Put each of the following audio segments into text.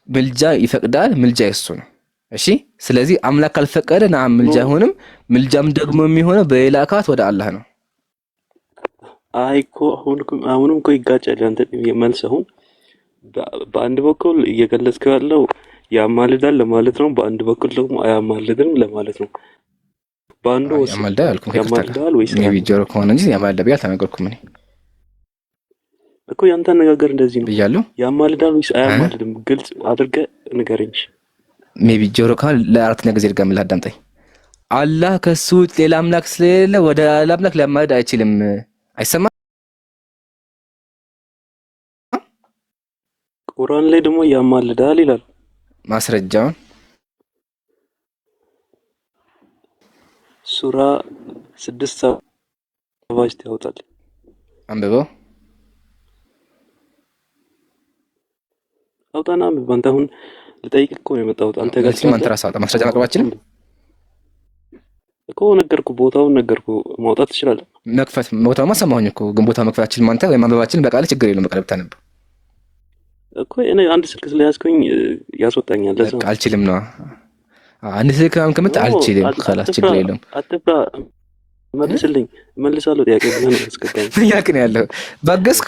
ምልጃ ይፈቅዳል። ምልጃ የሱ ነው። እሺ ስለዚህ አምላክ ካልፈቀደ ነዓም ምልጃ አይሆንም። ምልጃም ደግሞ የሚሆነው በሌላ አካላት ወደ አላህ ነው። አይ እኮ አሁንም እኮ ይጋጫል። አንተ መልስ አሁን በአንድ በኩል እየገለጽከው ያለው ያማልዳል ለማለት ነው፣ በአንድ በኩል ደግሞ አያማልድም ለማለት ነው። በአንዱ ያማልዳል አልኩም ያማልዳል ወይስ ሜቢ ጆሮ ከሆነ እንጂ ያማልዳል ብዬ አልተናገርኩም እኔ እኮ። ያንተ አነጋገር እንደዚህ ነው ብያለሁ። ያማልዳል ወይስ አያማልድም ግልጽ አድርገህ ንገረኝ። ሜቢ ጆሮ ካል ለአራተኛ ጊዜ ድጋሚ አዳምጠኝ። አላህ ከሱ ውጭ ሌላ አምላክ ስለሌለ ወደ ሌላ አምላክ ሊያማልድ አይችልም። አይሰማም? ቁርአን ላይ ደግሞ ያማልዳል ይላል። ማስረጃውን ሱራ 6:7 ያወጣል። አንብበው። አውጣና አንብብ። አንተ አሁን ልጠይቅህ እኮ ነው የመጣሁት። አንተ ጋር አንተ ራስህ አውጣ። ማስረጃ ማቅረባችንም እኮ ነገርኩ፣ ቦታውን ነገርኩ። ማውጣት ትችላለህ። መክፈት ቦታውማ ሰማሁኝ እኮ፣ ግን ቦታ መክፈታችን አንተ ወይ ማንበባችን በቃል ችግር የለውም። በቃል ብታነብ እኮ እኔ አንድ ስልክ ስለያዝኩኝ ያስወጣኛል። ለዛ አልችልም ነው። አንድ ስልክ ከምት አልችልም። خلاص ችግር የለውም። አትፍራ፣ መልስልኝ። እመልሳለሁ። ጥያቄ ብለህ ነው ያስገባኝ። ጥያቄ ነው ያለው። ባገዝኩ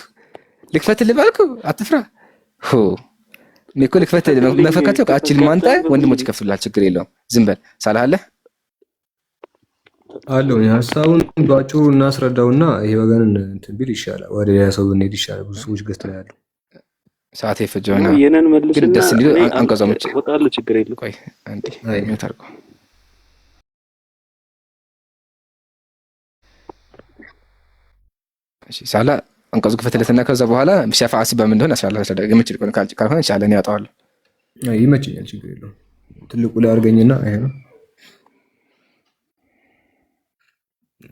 ልክፈትልህ ባልኩ አትፍራ። ሆ እኔ እኮ ልክፈትልህ መፈካት አልችልም። አንተ ወንድሞች ይከፍሉልሃል። ችግር የለውም። ዝም በል ሳልሃለህ አለው። ሀሳቡን ባጭሩ እናስረዳውና ይሄ ወገን እንትን ቢል ይሻላል። ወደ ሌላ ሰው ብንሄድ ይሻላል። ብዙ ሰዎች ገዝተው ያሉ ሰዓት የፈጀው ነው። የነን መልስና ግን ደስ እንዲል አንቀዛሞች ወጣለ። ችግር የለም። ቆይ አንዴ ሚውት አድርገው። እሺ ሳላ አንቀዙ ክፈትለትና ከዛ በኋላ ሸፋዓሲ በምን እንደሆነ ያስፈልጋል። አስረዳ የምችል ካልሆነ ይቻላል። እኔ ያወጣዋለሁ። ይመችኛል። ችግር የለውም። ትልቁ ላይ አድርገኝና ይሄ ነው።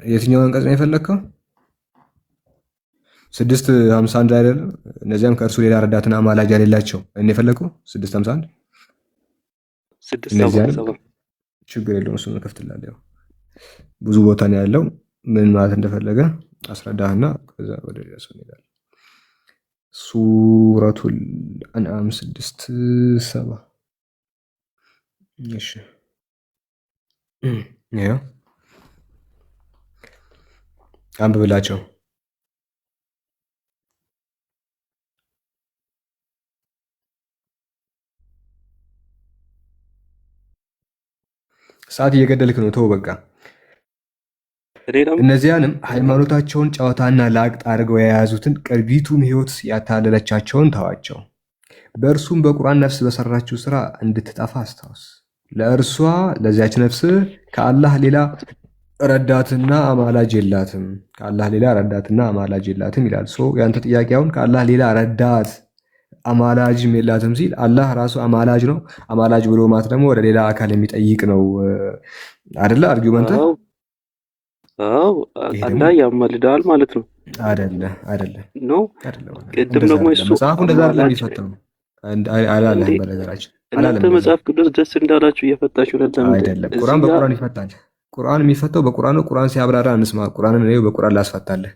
የትኛው አንቀጽ ነው የፈለግከው? 651 አይደለም? እነዚያም ከእርሱ ሌላ ረዳትና አማላጅ የሌላቸው እኔ የፈለግከው 651 677 ችግር የለውም። እሱን እከፍትልሃለሁ። ያው ብዙ ቦታ ነው ያለው። ምን ማለት እንደፈለገ አስረዳህና ከዛ ወደ ሌላ ሰው እንሄዳለን። ሱረቱል አንዓም 6:7 እሺ ያው አንብብላቸው። ሰዓት እየገደልክ ነው። ተው በቃ። እነዚያንም ሃይማኖታቸውን ጨዋታና ላግጥ አድርገው የያዙትን ቅርቢቱን ሕይወት ያታለለቻቸውን ተዋቸው። በእርሱም በቁርአን ነፍስ በሰራችው ስራ እንድትጠፋ አስታውስ። ለእርሷ ለዚያች ነፍስ ከአላህ ሌላ ረዳትና አማላጅ የላትም። ከአላህ ሌላ ረዳትና አማላጅ የላትም ይላል። ያንተ ጥያቄ አሁን ከአላህ ሌላ ረዳት አማላጅም የላትም ሲል አላህ ራሱ አማላጅ ነው። አማላጅ ብሎ ማለት ደግሞ ወደ ሌላ አካል የሚጠይቅ ነው አይደለ? አርጊውመንት አዎ፣ አላህ ያማልዳል ማለት ነው አይደለ? ነው። ቅድም ደግሞ እሱ መጽሐፉ እንደዛ አይደለም የሚፈተው አላለም። በነገራችን እናንተ መጽሐፍ ቅዱስ ደስ እንዳላችሁ እየፈታችሁ አይደለም። ቁርአን በቁርአን ይፈታል። ቁርአን የሚፈታው በቁርአን ነው። ቁርአን ሲያብራራ እንስማ። ቁርአንን ነው በቁርአን ላስፈታለህ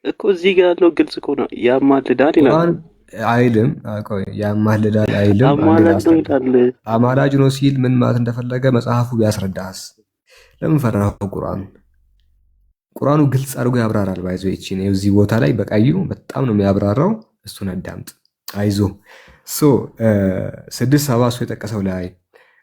እኮ። እዚህ ጋር ያለው ግልጽ እኮ ነው። ያማልዳል ይላል። ቁርአን አይልም። ቆይ ያማልዳል አይልም። አማላጅ ነው ሲል ምን ማለት እንደፈለገ መጽሐፉ ቢያስረዳስ? ለምን ፈራኸው? ቁርአኑ ግልጽ አድርጎ ያብራራል። ባይዞ እቺ ነው እዚህ ቦታ ላይ በቀዩ በጣም ነው የሚያብራራው። እሱን አዳምጥ። አይዞ 6:7 እሱ የጠቀሰው ላይ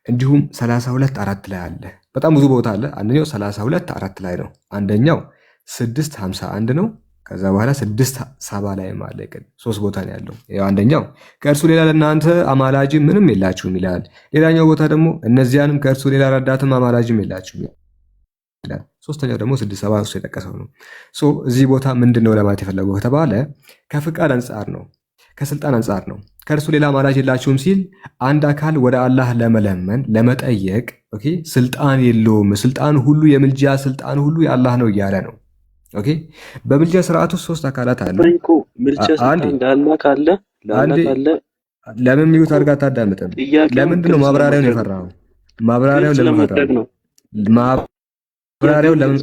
እንዲሁም 32:4 ላይ አለ። በጣም ብዙ ቦታ አለ። አንደኛው 32:4 ላይ ነው። አንደኛው 6:51 ነው። ከዛ በኋላ 6:7 ላይ አለ። ሶስት ቦታ ነው ያለው። ያው አንደኛው ከእርሱ ሌላ ለእናንተ አማላጅ ምንም የላችሁም ይላል። ሌላኛው ቦታ ደግሞ እነዚያንም ከእርሱ ሌላ ረዳትም አማላጅም የላችሁም ይላል። ሶስተኛው ደግሞ 6:7 እሱ የጠቀሰው ነው። እዚህ ቦታ ምንድነው ለማለት የፈለገው ከተባለ ከፍቃድ አንጻር ነው፣ ከስልጣን አንጻር ነው። ከእርሱ ሌላ አማላጅ የላችሁም ሲል አንድ አካል ወደ አላህ ለመለመን ለመጠየቅ ስልጣን የለውም። ስልጣን ሁሉ የምልጃ ስልጣን ሁሉ የአላህ ነው እያለ ነው። በምልጃ ስርዓት ውስጥ ሶስት አካላት አሉ። ለምን ሚዩት አድርጋ አታዳምጥም? ለምንድን ነው ማብራሪያውን የፈራኸው? ማብራሪያውን ለምን ፈራኸው? ማብራሪያውን ለምን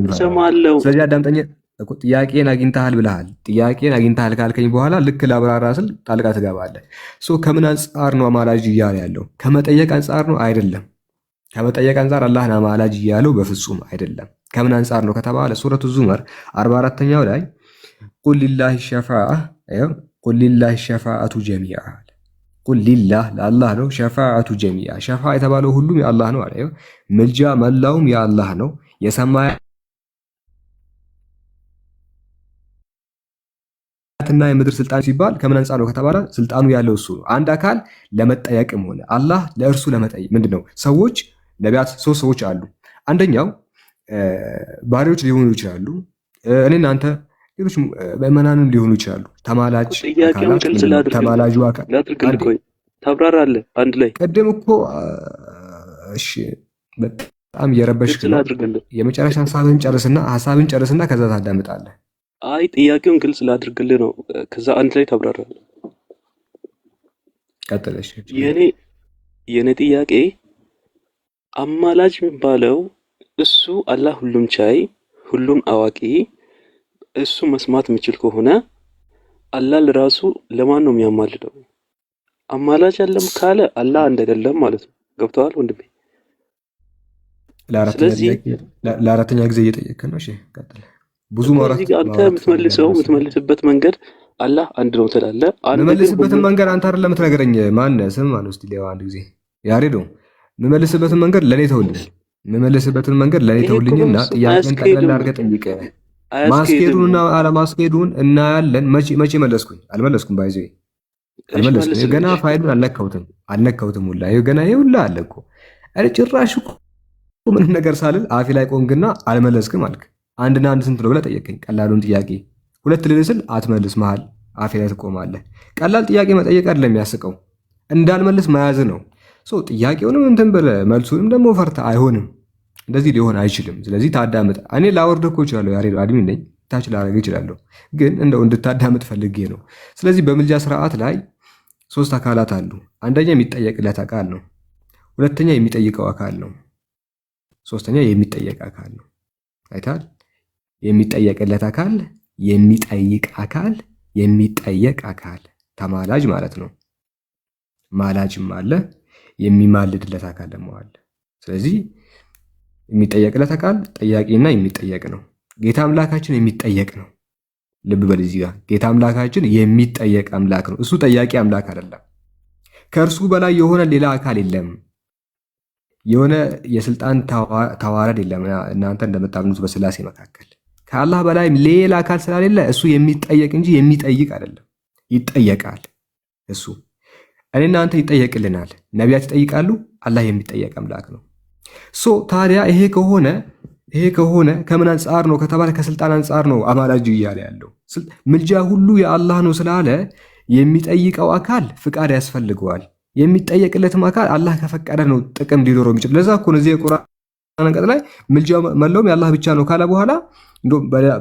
ፈራኸው? ስለዚህ አዳምጠኝ ጥያቄን አግኝተሃል ብለሃል። ጥያቄን አግኝተሃል ካልከኝ በኋላ ልክ ላብራራ ስል ጣልቃ ትገባለህ። ከምን አንጻር ነው አማላጅ እያለ ያለው? ከመጠየቅ አንጻር ነው? አይደለም። ከመጠየቅ አንጻር አላህን አማላጅ እያለው በፍጹም አይደለም። ከምን አንጻር ነው ከተባለ ሱረቱ ዙመር 44ኛው ላይ ቁል ሊላሂ ሸፋአቱ ጀሚዓ፣ ቁል ሊላህ ለአላህ ነው፣ ሸፋአቱ ጀሚዓ ሸፋ የተባለው ሁሉም የአላህ ነው አለ። ምልጃ መላውም የአላህ ነው። የሰማያትና የምድር ስልጣን ሲባል ከምን አንጻር ነው ከተባለ ስልጣኑ ያለው እሱ ነው። አንድ አካል ለመጠየቅም ሆነ አላህ ለእርሱ ለመጠየቅ ምንድነው? ሰዎች ነቢያት፣ ሶስት ሰዎች አሉ። አንደኛው ባሪያዎች ሊሆኑ ይችላሉ። እኔና አንተ ሌሎች ምዕመናንም ሊሆኑ ይችላሉ። ተማላጅ ተማላጁ አካል ታብራራለህ አንድ ላይ ቀደም እኮ እሺ፣ በጣም እየረበሽክ ነው። የመጨረሻ ሀሳብን ጨርስና ከዛ ታዳምጣለህ። አይ ጥያቄውን ግልጽ ላድርግልህ ነው። ከዛ አንድ ላይ ታብራራለህ። ቀጥለሽ። የኔ ጥያቄ አማላጅ የሚባለው እሱ አላህ ሁሉም ቻይ ሁሉም አዋቂ እሱ መስማት የሚችል ከሆነ አላህ ለራሱ ለማን ነው የሚያማልደው? አማላጅ አለም ካለ አላህ እንደሌለም ማለት ነው። ገብተዋል ወንድሜ? ለአራተኛ ጊዜ እየጠየቅክ ነው። እሺ ቀጥል። ብዙ ማውራት አንተ የምትመልስበት መንገድ አላህ አንድ ነው ትላለህ። የምመልስበትን መንገድ አንተ አይደለም የምትነግረኝ። ማነህ? ስም ማነው? እስቲ ሌላ አንድ ጊዜ ያሬዶ የምመልስበትን መንገድ ለኔ ተውልኝ። የምመልስበትን መንገድ ለኔ ተውልኝና ጥያቄን ጠቅለል አድርገህ ጠይቅ። ማስኬዱንና አለማስኬዱን እናያለን። መቼ መለስኩኝ? አልመለስኩም። ባይዘ አልመለስኩም። ገና ፋይሉን አልነካሁትም። ሁላ ይሄ ገና ይሄ ሁላ አለ እኮ። አረ ጭራሽ እኮ ምንም ነገር ሳልል አፌ ላይ ቆምክና አልመለስክም አልክ። አንድና አንድ ስንት ነው ብለህ ጠየቀኝ። ቀላሉን ጥያቄ ሁለት ልልህ ስል አትመልስ፣ መሀል አፌ ላይ ትቆማለህ። ቀላል ጥያቄ መጠየቅ አይደለም የሚያስቀው፣ እንዳልመልስ መያዝ ነው። ጥያቄውንም እንትን ብለህ መልሱንም ደግሞ ፈርታ አይሆንም። እንደዚህ ሊሆን አይችልም። ስለዚህ ታዳምጥ። እኔ ላወርድ እኮ እችላለሁ፣ ያሬድ አድሚን ነኝ፣ ታች ላደርግ እችላለሁ፣ ግን እንደው እንድታዳምጥ ፈልጌ ነው። ስለዚህ በምልጃ ስርዓት ላይ ሶስት አካላት አሉ። አንደኛ የሚጠየቅለት አካል ነው። ሁለተኛ የሚጠይቀው አካል ነው። ሶስተኛ የሚጠየቅ አካል ነው። አይታል? የሚጠየቅለት አካል፣ የሚጠይቅ አካል፣ የሚጠየቅ አካል ተማላጅ ማለት ነው። ማላጅም አለ፣ የሚማልድለት አካል ደግሞ አለ። ስለዚህ የሚጠየቅለት አካል ጠያቂና የሚጠየቅ ነው። ጌታ አምላካችን የሚጠየቅ ነው። ልብ በል እዚህ ጋር ጌታ አምላካችን የሚጠየቅ አምላክ ነው። እሱ ጠያቂ አምላክ አይደለም። ከእርሱ በላይ የሆነ ሌላ አካል የለም። የሆነ የስልጣን ተዋረድ የለም። እናንተ እንደምታምኑት በስላሴ መካከል ከአላህ በላይ ሌላ አካል ስላሌለ እሱ የሚጠየቅ እንጂ የሚጠይቅ አይደለም። ይጠየቃል። እሱ እኔና አንተ ይጠየቅልናል። ነቢያት ይጠይቃሉ። አላህ የሚጠየቅ አምላክ ነው። ታዲያ ይሄ ከሆነ ከምን አንጻር ነው ከተባለ ከስልጣን አንጻር ነው አማላጅ እያለ ያለው። ምልጃ ሁሉ የአላህ ነው ስላለ የሚጠይቀው አካል ፍቃድ ያስፈልገዋል። የሚጠየቅለትም አካል አላህ ከፈቀደ ነው ጥቅም ሊኖረው የሚችል። ለዛ እኮ ነው እዚህ የቁርአን አንቀጽ ላይ ምልጃ መለውም የአላህ ብቻ ነው ካለ በኋላ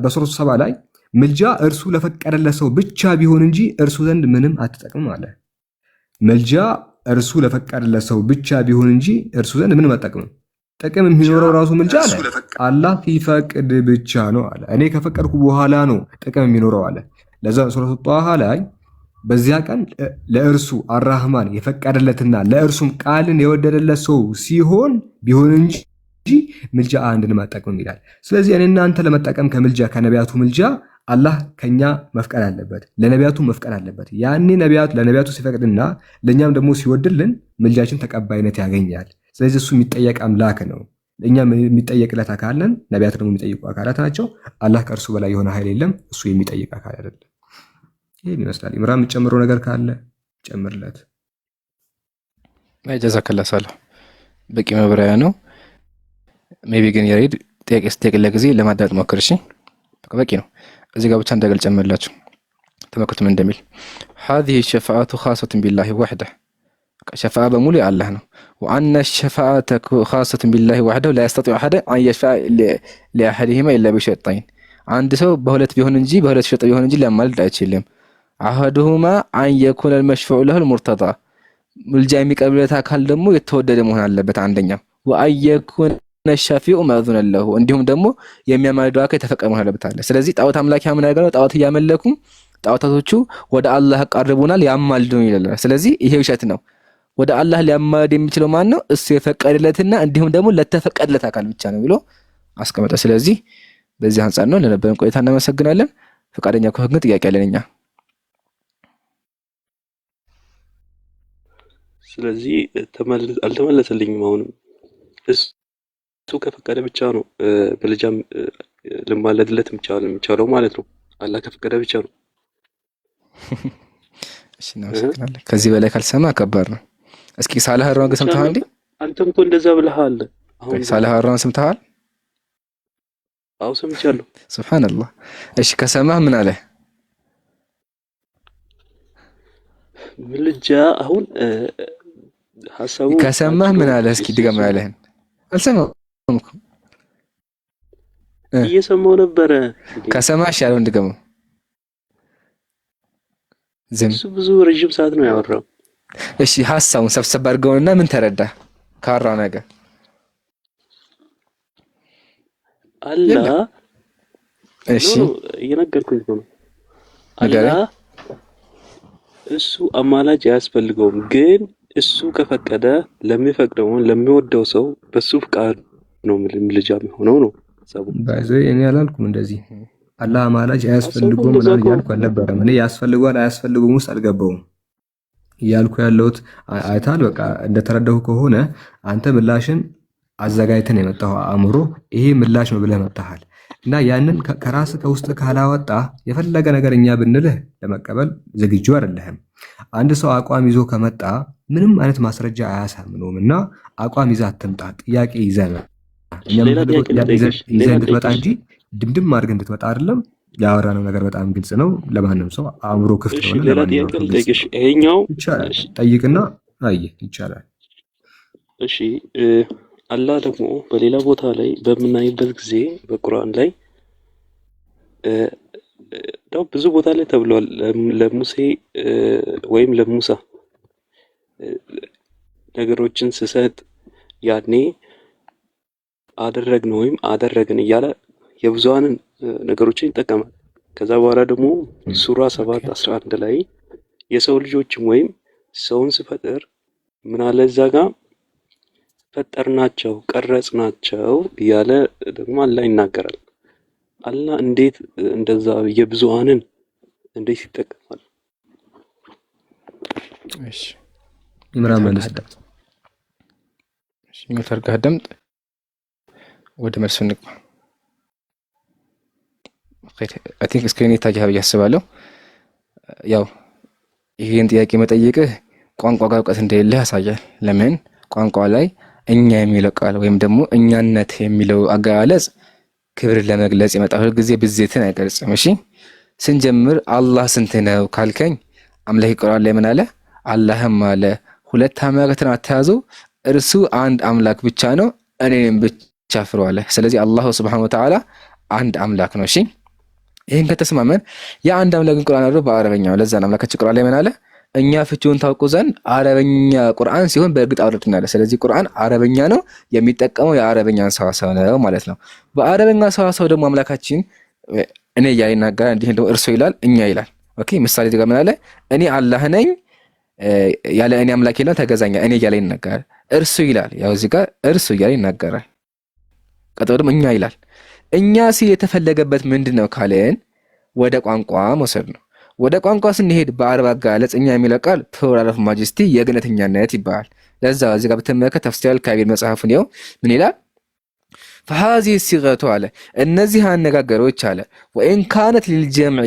በሱረቱ ሰባ ላይ ምልጃ እርሱ ለፈቀደለት ሰው ብቻ ቢሆን እንጂ እርሱ ዘንድ ምንም አትጠቅምም አለ። ምልጃ እርሱ ለፈቀደለት ሰው ብቻ ቢሆን እንጂ እርሱ ዘንድ ምንም አትጠቅምም። ጥቅም የሚኖረው ራሱ ምልጃ አለ አላህ ሲፈቅድ ብቻ ነው አለ። እኔ ከፈቀድኩ በኋላ ነው ጥቅም የሚኖረው አለ። ለዛ ሱረቱ ጧሃ ላይ በዚያ ቀን ለእርሱ አራህማን የፈቀደለትና ለእርሱም ቃልን የወደደለት ሰው ቢሆን እንጂ ምልጃ አንድንም አትጠቅምም ይላል። ስለዚህ እኔና አንተ ለመጠቀም ከምልጃ ከነቢያቱ ምልጃ አላህ ከኛ መፍቀድ አለበት፣ ለነቢያቱ መፍቀድ አለበት። ያኔ ለነቢያቱ ሲፈቅድና ለእኛም ደግሞ ሲወድልን ምልጃችን ተቀባይነት ያገኛል። ስለዚህ እሱ የሚጠየቅ አምላክ ነው። እኛ የሚጠየቅለት አካል ነን፣ ነቢያት ደግሞ የሚጠይቁ አካላት ናቸው። አላህ ከእርሱ በላይ የሆነ ኃይል የለም። እሱ የሚጠይቅ አካል አይደለም። ይህን ይመስላል። ኢምራን የምትጨምረው ነገር ካለ ጨምርለት። ጀዛከላ ሰላም። በቂ መብራሪያ ነው። ሜቢ ግን ያሬድ ጥያቄ ስትጠይቅለት ጊዜ ለማዳመጥ ሞክር። እሺ በቂ ነው። እዚህ ጋር ብቻ እንዳገል ጨምርላችሁ። ተመልከቱ ምን እንደሚል هذه الشفاعة خاصة بالله وحده። شفاعة በሙሉ የአላህ ነው። وأن الشفاعة خاصة بالله وحده لا يستطيع أحد أن يشفع لأحدهما إلا بشرطين። አንድ ሰው በሁለት ቢሆን እንጂ በሁለት ሸርጥ ቢሆን እንጂ ሊያማልድ አይችልም። أحدهما أن يكون المشفوع له المرتضى። ምልጃ የሚቀርብለት አካል ደግሞ የተወደደ መሆን አለበት አንደኛው። وأن يكون ነሻፊኡ ማዙነ ለሁ እንዲሁም ደግሞ የሚያማልደው አካል የተፈቀደ መሆን አለበት አለ። ስለዚህ ጣዖት አምላኪ ምን ያደርጋሉ? ጣዖት እያመለኩ ጣዖታቶቹ ወደ አላህ ያቃርቡናል፣ ያማልዱን ይላል። ስለዚህ ይሄ ውሸት ነው። ወደ አላህ ሊያማልድ የሚችለው ማን ነው? እሱ የፈቀደለትና እንዲሁም ደግሞ ለተፈቀደለት አካል ብቻ ነው ብሎ አስቀመጠ። ስለዚህ በዚህ አንጻር ነው። ለነበረን ቆይታ እናመሰግናለን። ፈቃደኛ ከሆነ ግን ጥያቄ አለን እኛ። ስለዚህ አልተመለሰልኝም። አሁንም እሱ ከፈቀደ ብቻ ነው ምልጃም ልማለድለት የሚቻለው ማለት ነው። አላህ ከፈቀደ ብቻ ነው። እሺ እናመሰግናለን። ከዚህ በላይ ካልሰማ ከባድ ነው። እስኪ ሳላህ አራውን ሰምተሃል እንዴ? አንተም እኮ እንደዛ ብለሃል። አሁን ሳላህ አራውን ሰምተሃል? አዎ ሰምቻለሁ። ሱብሃንአላህ። እሺ ከሰማህ ምን አለ? ምልጃ አሁን ሐሳቡ ከሰማህ ምን አለ? እስኪ ድገም ያለህን። አልሰማሁም እኮ እየሰማሁ ነበረ። ከሰማሽ ያለውን ድገመው። ዝም እሱ ብዙ ረጅም ሰዓት ነው ያወራው። እሺ ሐሳቡን ሰብሰብ አድርገውና ምን ተረዳ ካራው ነገር? አላህ እሺ እየነገርኩኝ ነው። አላህ እሱ አማላጅ አያስፈልገውም፣ ግን እሱ ከፈቀደ ለሚፈቅደው ለሚወደው ሰው በሱ ፍቃድ ነው ምልጃ የሚሆነው ነው ሐሳቡ። ባይዘይ እኔ አላልኩም እንደዚህ አላህ አማላጅ አያስፈልገውም ምናምን እያልኩ አልነበረም። እኔ ያስፈልገዋል አያስፈልገውም ውስጥ አልገባውም እያልኩ ያለሁት አይታል። በቃ እንደተረዳሁ ከሆነ አንተ ምላሽን አዘጋጅተን የመጣው አእምሮ ይሄ ምላሽ ነው ብለህ መጣሃል እና ያንን ከራስ ከውስጥ ካላወጣ የፈለገ ነገር እኛ ብንልህ ለመቀበል ዝግጁ አይደለህም። አንድ ሰው አቋም ይዞ ከመጣ ምንም አይነት ማስረጃ አያሳምነውም እና አቋም ይዘህ አትምጣ። ጥያቄ ይዘህ ነው እኛ የምንፈልገው ጥያቄ ይዘህ እንድትመጣ እንጂ ድምድም አድርገህ እንድትመጣ አይደለም። ያወራነው ነገር በጣም ግልጽ ነው። ለማንም ሰው አእምሮ ክፍት ነው። ይሄኛው ጠይቅና አየህ ይቻላል። እሺ አላህ ደግሞ በሌላ ቦታ ላይ በምናይበት ጊዜ በቁርአን ላይ ነው ብዙ ቦታ ላይ ተብሏል። ለሙሴ ወይም ለሙሳ ነገሮችን ስሰጥ ያኔ አደረግን ወይም አደረግን እያለ የብዙሃንን ነገሮችን ይጠቀማል። ከዛ በኋላ ደግሞ ሱራ 7:11 ላይ የሰው ልጆችም ወይም ሰውን ስፈጥር ምን አለ እዛ ጋር ፈጠርናቸው ቀረጽናቸው እያለ ደግሞ አላህ ይናገራል። አላህ እንዴት እንደዛ የብዙሃንን እንዴት ይጠቀማል? እሺ ኢምራን መልስ። እሺ መተርጋህ ደምጥ ወደ መልሱ እንግባ። አይ ቲንክ ስክሪን ይታያል ብዬ አስባለሁ። ያው ይሄን ጥያቄ መጠየቅህ ቋንቋ ጋር እውቀት እንደሌለህ ያሳያል። ለምን ቋንቋ ላይ እኛ የሚለው ቃል ወይም ደግሞ እኛነት የሚለው አገላለጽ ክብርን ለመግለጽ የመጣ ሁል ጊዜ ብዜትን አይገልጽም። እሺ ስንጀምር አላህ ስንት ነው ካልከኝ አምላክ ቁርአን ላይ ምን አለ? አላህም አለ ሁለት አምላክን አታያዙ፣ እርሱ አንድ አምላክ ብቻ ነው፣ እኔንም ብቻ ፍሩ አለ። ስለዚህ አላሁ ሱብሓነሁ ወተዓላ አንድ አምላክ ነው። እሺ ይሄን ከተስማመን የአንድ አምላክን ቁርአን አለው በአረበኛው። ለዛ አምላካችን ቁርአን ላይ ምን አለ? እኛ ፍቺውን ታውቁ ዘንድ አረበኛ ቁርአን ሲሆን በእርግጥ አውርድን አለ። ስለዚህ ቁርአን አረበኛ ነው፣ የሚጠቀመው የአረበኛን ሰዋሰው ነው ማለት ነው። በአረበኛ ሰዋሰው ደግሞ አምላካችን እኔ እያለ ይናገራል። እንዲህ ደግሞ እርሱ ይላል፣ እኛ ይላል። ኦኬ ምሳሌ ደግሞ ምን አለ? እኔ አላህ ነኝ ያለ እኔ አምላክ የለም ተገዛኛ እኔ እያለ ይናገራል። እርሱ ይላል፣ ያው እዚህ ጋር እርሱ እያለ ይናገራል። ቀጥሎ ደግሞ እኛ ይላል። እኛ ሲል የተፈለገበት ምንድነው ካለን ወደ ቋንቋ መውሰድ ነው። ወደ ቋንቋ ስንሄድ በአረብ አገላለጽ እኛ የሚለው ቃል ፕሉራል ኦፍ ማጀስቲ የገነተኛነት ይባላል። ለዛ እዚህ ጋር በተመለከተ ተፍሲር አልካቢር መጽሐፉን ይኸው ምን ይላል? فهذه الصيغه አለ እነዚህ አነጋገሮች አለ ወኢን ካነት للجمع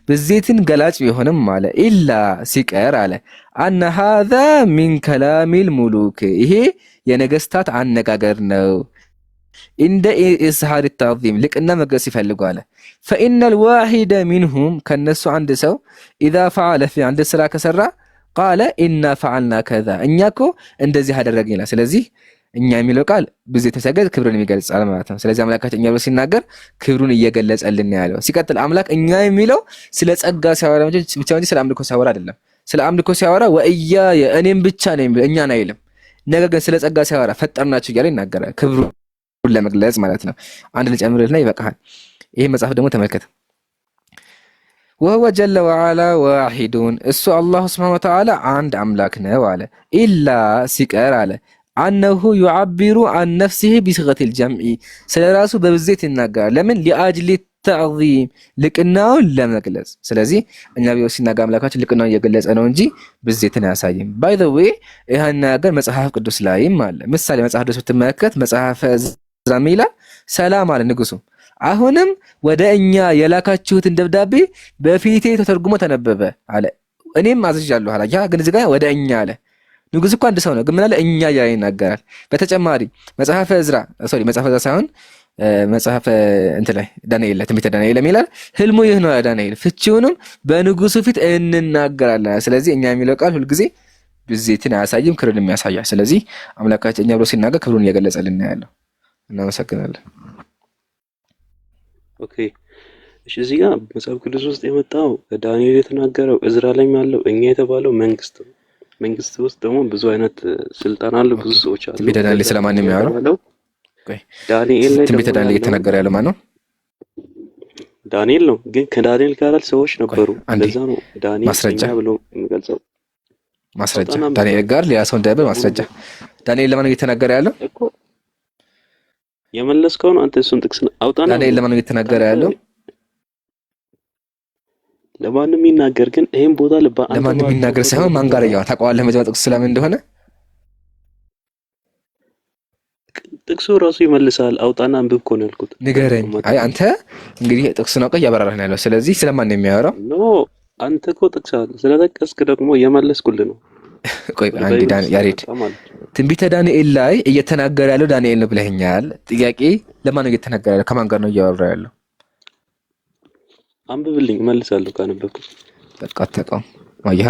ብዜትን ገላጭ ቢሆንም አለ ኢላ ሲቀር አለ አነ هذا من كلام الملوك ይሄ የነገስታት አነጋገር ነው። እንደ ኢስሃር التعظيم ልቅና መግለጽ ይፈልጉ አለ فإن الواحد منهم ከነሱ አንድ ሰው اذا فعل في عند ስራ ከሰራ قال إنا فعلنا كذا እኛኮ እንደዚህ አደረግን ይላል። ስለዚህ እኛ የሚለው ቃል ብዜት ተሰገድ ክብሩን የሚገልጻል ማለት ነው። ስለዚህ አምላካችን እኛ ብሎ ሲናገር ክብሩን እየገለጸልን ያለው። ሲቀጥል አምላክ እኛ የሚለው ስለ ጸጋ ሲያወራ ብቻ እንጂ ስለ አምልኮ ሲያወራ አይደለም። ስለ አምልኮ ሲያወራ ወእያየ እኔም ብቻ ነው የሚለው እኛን አይልም። ነገር ግን ስለ ጸጋ ሲያወራ ፈጠርናችሁ እያለ ይናገራል። ክብሩ ለመግለጽ ማለት ነው። አንድ ልጨምርልና ይበቃሃል። ይህ መጽሐፍ ደግሞ ተመልከት። ወሁወ ጀለ ወዓላ ዋሂዱን እሱ አላሁ ስብሓነ ወተዓላ አንድ አምላክ ነው አለ። ኢላ ሲቀር አለ አነሁ ዩዓቢሩ አን ነፍሲህ ቢሲገቲል ጀምዒ ስለ ራሱ በብዜት ይናገራል። ለምን? ሊአጅሊ ተዕዚም ልቅናውን ለመግለጽ። ስለዚህ እኛ ቢሆን ሲናገር አምላካችን ልቅናውን እየገለጸ ነው እንጂ ብዜትን አያሳይም። ባይ ዘ ዌይ ይህን ነገር መጽሐፍ ቅዱስ ላይም አለ። ምሳሌ መጽሐፍ ቅዱስ ብትመለከት መጽሐፈ ዕዝራ ይላል ሰላም አለ ንጉሱ፣ አሁንም ወደ እኛ የላካችሁትን ደብዳቤ በፊቴ ተተርጉሞ ተነበበ አለ። እኔም አዝዣለሁ አለ። ያ ግን እዚህ ጋር ወደ እኛ አለ። ንጉስ እኮ አንድ ሰው ነው፣ ግን ምን አለ? እኛ እያለ ይናገራል። በተጨማሪ መጽሐፈ ዕዝራ መጽሐፈ ዕዝራ ሳይሆን መጽሐፈ እንትን ላይ ዳንኤል ላይ ትንቢተ ዳንኤል የሚላል ህልሙ ይህ ነው ዳንኤል፣ ፍቺውንም በንጉሱ ፊት እንናገራለን። ስለዚህ እኛ የሚለው ቃል ሁልጊዜ ብዜትን አያሳይም፣ ክብርን ያሳያል። ስለዚህ አምላካችን እኛ ብሎ ሲናገር ክብሩን እየገለጸልን ያለው። እናመሰግናለን። ኦኬ እሺ፣ እዚህ ጋር መጽሐፍ ቅዱስ ውስጥ የመጣው ዳንኤል የተናገረው ዕዝራ ላይም ያለው እኛ የተባለው መንግስት ነው። መንግስት ውስጥ ደግሞ ብዙ አይነት ስልጣን አለ፣ ብዙ ሰዎች አሉ። ትንቢተ ዳንኤል ስለማን ነው የሚያወራው? ዳንኤል ላይ ትንቢተ ዳንኤል እየተናገረ ያለው ማን ነው? ዳንኤል ነው። ግን ከዳንኤል ጋር ሰዎች ነበሩ። እንደዛ ነው ዳንኤል ማስረጃ ብሎ የሚገልጸው። ማስረጃ ዳንኤል ጋር ሌላ ሰው እንዳይበር ማስረጃ። ዳንኤል ለማን ነው እየተናገረ ያለው? እኮ የመለስከው ነው አንተ። እሱን ጥቅስ አውጣና ዳንኤል ለማን ነው እየተናገረ ያለው? ለማንም ይናገር፣ ግን ይሄን ቦታ ለማንም ይናገር ሳይሆን ማን ጋር ያው ታውቀዋለህ መጀመሪያ ጥቅስ ስለምን እንደሆነ ጥቅሱ ራሱ ይመልሳል። አውጣና አንብብ እኮ ነው ያልኩት። ንገረኝ። አይ አንተ እንግዲህ ጥቅሱን አውቀህ እያበራራህ ነው ያለው። ስለዚህ ስለማን ነው የሚያወራው? ኖ አንተ እኮ ጥቅስ አለ ስለጠቀስክ ደግሞ የመለስኩልህ ነው። ቆይ አንዴ ያሬድ ትንቢተ ዳንኤል ላይ እየተናገረ ያለው ዳንኤል ነው ብለኸኛል። ጥያቄ ለማን ነው እየተናገረ ያለው? ከማን ጋር ነው እያወራ ያለው? አንብብልኝ እመልሳለሁ ካነበብኩት። በቃ ተቃውም ማያ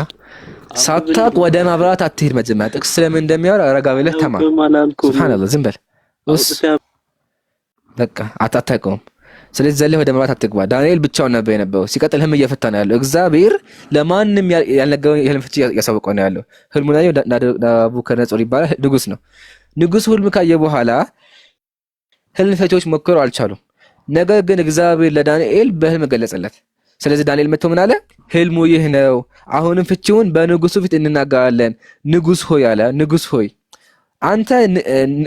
ሳታቅ ወደ ማብራት አትሄድ። መጀመሪያ ጥቅስ ስለምን እንደሚያወራ ረጋ ብለህ ተማር። ሱብሃንአላህ ዝም በል በቃ አታውቀውም። ስለዚህ ዘለህ ወደ ማብራት አትግባ። ዳንኤል ብቻውን ነበር የነበረው። ሲቀጥል ህልም እየፈታ ነው ያለው። እግዚአብሔር ለማንም ያልነገረው የህልም ፍቺ ያሳውቀው ነው ያለው። ህልሙ ላይ ናቡከደነጾር ይባላል፣ ንጉስ ነው። ንጉሱ ህልም ካየ በኋላ ህልም ፈቺዎች ሞክረው አልቻሉም። ነገር ግን እግዚአብሔር ለዳንኤል በህልም ገለጸለት። ስለዚህ ዳንኤል መጥቶ ምን አለ? ህልሙ ይህ ነው፣ አሁንም ፍቺውን በንጉሱ ፊት እንናገራለን። ንጉስ ሆይ አለ። ንጉስ ሆይ አንተ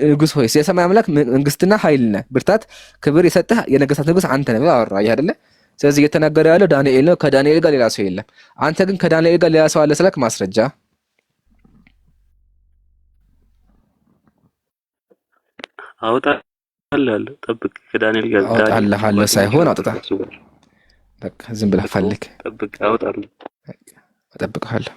ንጉስ ሆይ የሰማይ አምላክ መንግስትና ኃይል ነህ፣ ብርታት ክብር የሰጠህ የነገስታት ንጉስ አንተ ነህ አወራ። ይሄ አይደለ? ስለዚህ እየተናገረ ያለው ዳንኤል ነው። ከዳንኤል ጋር ሌላ ሰው የለም። አንተ ግን ከዳንኤል ጋር ሌላ ሰው አለ ስላልክ ማስረጃ አውጣልሃለሁ። ጠብቅ። ከዳንኤል ጋር አውጣልሃለሁ ሳይሆን አውጣ። በቃ ዝም ብለህ ፈልግ። ጠብቅ። አውጣልሃለሁ። እጠብቅሃለሁ።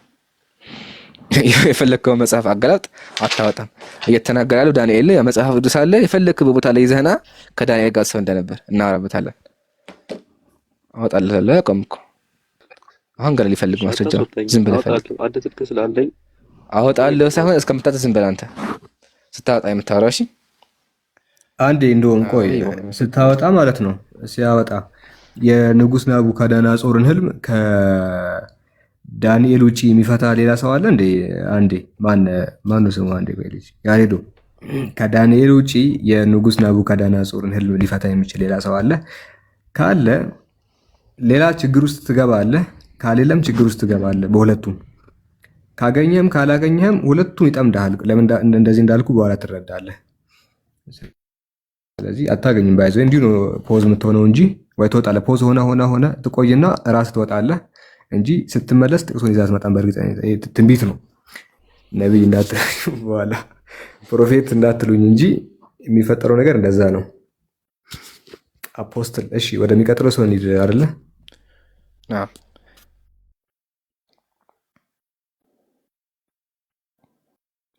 የፈለግከውን መጽሐፍ አገላብጥ፣ አታወጣም። እየተናገረ ያለው ዳንኤል ነው። መጽሐፍ ቅዱስ አለ። የፈለግከው ቦታ ላይ ይዘህና ከዳንኤል ጋር ሰው እንደነበር እናወራበታለን። አወጣልሃለሁ። ያቆምኩ አሁን ገና ሊፈልግ ማስረጃ ዝም ብለህ ፈልግ። አወጣልህ ሳይሆን እስከምታጠ ዝም ብለህ አንተ ስታወጣ የምታወራው። እሺ አንዴ እንደውም ቆይ ስታወጣ ማለት ነው። ሲያወጣ የንጉስ ናቡከደነጾርን ህልም ዳንኤል ውጪ የሚፈታ ሌላ ሰው አለ እንዴ? አንዴ ማን ነው ስሙ? አንዴ ቆይ ልጅ ያሬዶ፣ ከዳንኤል ውጪ የንጉስ ናቡከደነጾርን ህልም ሊፈታ የሚችል ሌላ ሰው አለ? ካለ ሌላ ችግር ውስጥ ትገባለህ፣ ካሌለም ችግር ውስጥ ትገባለህ። በሁለቱም ካገኘህም ካላገኘህም ሁለቱም ይጠምዳል። ለምን እንደዚህ እንዳልኩ በኋላ ትረዳለህ። ስለዚህ አታገኝም። ባይዘው እንዲሁ ነው ፖዝ የምትሆነው እንጂ ወይ ትወጣለህ። ፖዝ ሆነ ትቆይና ራስ ትወጣለህ እንጂ ስትመለስ ጥቅሱን ይዘህ አትመጣም። በእርግጠኝነት ትንቢት ነው። ነቢይ እንዳትሉኝ በኋላ ፕሮፌት እንዳትሉኝ እንጂ የሚፈጠረው ነገር እንደዛ ነው። አፖስትል። እሺ ወደሚቀጥለው ሰው እንሂድ አይደለ?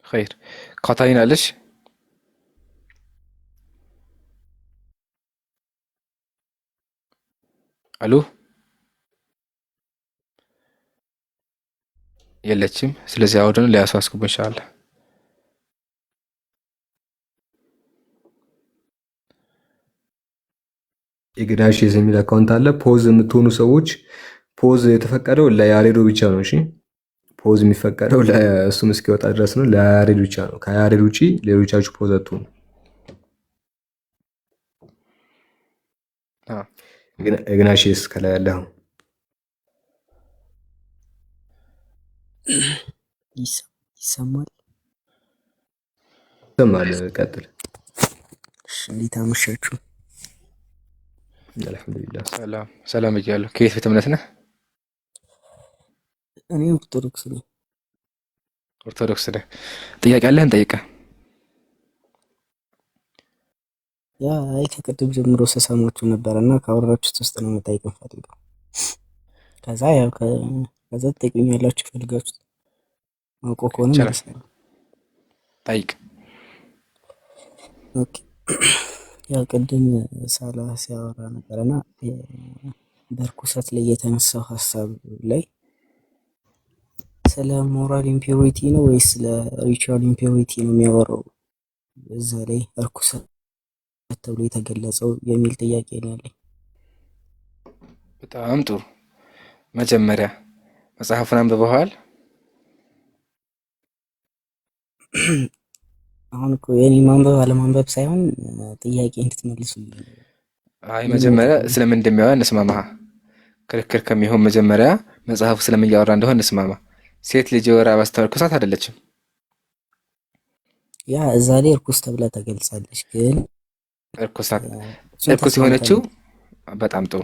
ኸይር ካታሪና አለሽ? አሉ የለችም። ስለዚህ አውደን ሊያስዋስኩብ ኢንሻአላህ። የግዳሽ የሚል አካውንት አለ። ፖዝ የምትሆኑ ሰዎች ፖዝ የተፈቀደው ለያሬዶ ብቻ ነው። እሺ ፖዝ የሚፈቀደው ለእሱም እስኪወጣ ድረስ ነው። ለያሬድ ብቻ ነው። ከያሬድ ውጪ ሌሎቻችሁ ፖዝ አትሆኑ። አዎ ኢግናሺየስ ከላይ ያለው ይሰማል? ይሰማል። ቀጥል። እንዴት አመሻችሁ? አልሐምዱሊላህ። ሰላም እያለሁ። ከየት ቤተ እምነት ነህ? እኔ ኦርቶዶክስ ነኝ። ኦርቶዶክስ ነህ? ጥያቄ አለህን? ጠይቀህ። ያ አይ ከቅድም ጀምሮ ስሰማችሁ ነበር እና ካወራችሁት ውስጥ ነው መጠየቅ ፈልገው። ከዛ ያው ከዛ ትጠይቁኛላችሁ ፈልጋችሁት አውቆ ከሆነ ማለት ነው። ጠይቅ። ኦኬ ያው ቅድም ሳላ ሲያወራ ነበርና በርኩሰት ላይ የተነሳው ሀሳብ ላይ ስለ ሞራል ኢምፒዩሪቲ ነው ወይስ ስለ ሪቹዋል ኢምፒዩሪቲ ነው የሚያወራው? እዛ ላይ እርኩሰት ተብሎ የተገለጸው የሚል ጥያቄ ነው ያለኝ። በጣም ጥሩ። መጀመሪያ መጽሐፉን አንብበዋል? አሁን እኮ የኔ ማንበብ አለማንበብ ሳይሆን ጥያቄ እንድትመልሱልኝ። አይ መጀመሪያ ስለምን እንደሚያወራ እንስማማ። ክርክር ከሚሆን መጀመሪያ መጽሐፉ ስለምን እያወራ እንደሆነ እንስማማ። ሴት ልጅ የወር አበባ ስትሆን እርኩሳት አይደለችም። ያ እዛ ላይ እርኩስ ተብላ ተገልጻለች። ግን እርኩስ የሆነችው በጣም ጥሩ።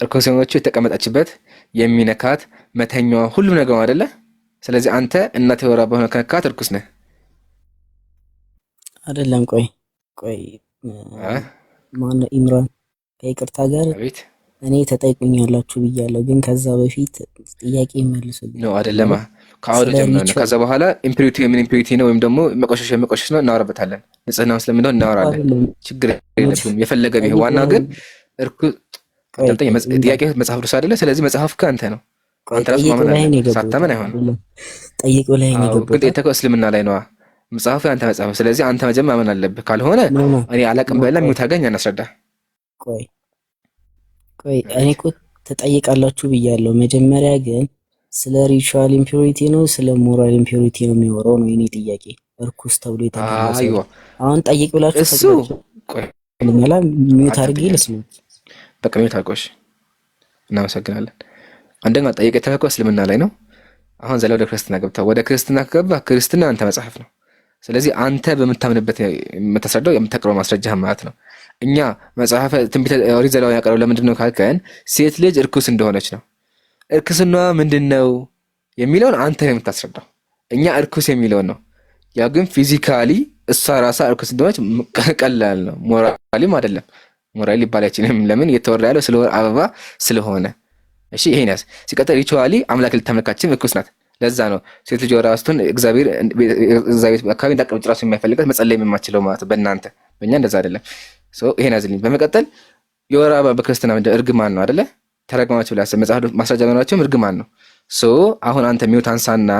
እርኩስ የሆነችው የተቀመጠችበት የሚነካት መተኛዋ ሁሉም ነገር አይደለ? ስለዚህ አንተ እናት የወር አበባ ሆነ ከነካት እርኩስ ነህ አይደለም? ቆይ ማነው ኢምራን ከይቅርታ ጋር አቤት እኔ ተጠይቁኛላችሁ ብያለሁ፣ ግን ከዛ በፊት ጥያቄ ይመልሱልኝ ነው አይደለማ? ከአውዱ ጀምረን ከዛ በኋላ ኢምፒሪቲ ምን ኢምፒሪቲ ነው ወይም ደግሞ መቆሸሽ ነው እናወራበታለን። ንጽህናውን ስለምንድነው እናወራለን። ችግር የለብንም የፈለገ ቢሆን። ዋናው ግን እርኩስ ጥያቄ መጽሐፍ ቅዱስ አይደለ? ስለዚህ መጽሐፍ ከአንተ ነው። አንተ ራስህ ማመን አለብህ። ሳታመን አይሆንም። ጠይቁ ላይ ነው የገባው። ግን የተከው እስልምና ላይ ነው መጽሐፉ ያንተ መጽሐፍ። ስለዚህ አንተ መጀመሪያ ማመን አለብህ። ካልሆነ እኔ አላቅም በላ የሚታገኝ አናስረዳ። ቆይ እኔ እኮ ተጠይቃላችሁ ብያለሁ። መጀመሪያ ግን ስለ ሪቹዋል ኢምፒዩሪቲ ነው ስለ ሞራል ኢምፒዩሪቲ ነው የሚወራው ነው የኔ ጥያቄ። እርኩስ ተብሎ የተገለጸው አሁን ጠይቅ ብላችሁ እሱ ቆይ ለኛላ ሚውት አድርጌ ልስማ። በቃ ሚውት አድርጎሽ። እናመሰግናለን። አንደኛ ጠይቅ የተከው እስልምና ላይ ነው። አሁን ዘላ ወደ ክርስትና ገብታ ወደ ክርስትና ከገባ ክርስትና አንተ መጽሐፍ ነው። ስለዚህ አንተ በምታምንበት የምታስረዳው የምታቀርበው ማስረጃ ማለት ነው። እኛ መጽሐፈ ትንቢተ ኦሪት ዘሌዋውያን ያቀረበው ለምንድን ነው ካልከን ሴት ልጅ እርኩስ እንደሆነች ነው። እርኩስናዋ ምንድን ነው የሚለውን አንተ ነው የምታስረዳው። እኛ እርኩስ የሚለውን ነው። ያው ግን ፊዚካሊ እሷ ራሷ እርኩስ እንደሆነች ቀላል ነው። ሞራሊም አይደለም። ሞራሊ ሊባል አይችልም። ለምን እየተወራ ያለው ስለ ወር አበባ ስለሆነ። እሺ ይሄን ያዝ። ሲቀጥል ሪቹዋሊ አምላክ ልታመልካችን እርኩስ ናት። ለዛ ነው ሴት ልጅ ወር አበባ ስትሆን እግዚአብሔር አካባቢ እንዳቀምጥ ራሱ የማይፈልጋት መጸለይ የማችለው ማለት በእናንተ በእኛ እንደዛ አይደለም። ይሄን ያዝልኝ። በመቀጠል የወር አበባ በክርስትና ምንድን እርግማን ነው አይደለ? ተረግማችሁ ብላ መጽሐፍ ማስረጃ መኖራቸውም እርግማን ነው። አሁን አንተ ሚውት አንሳና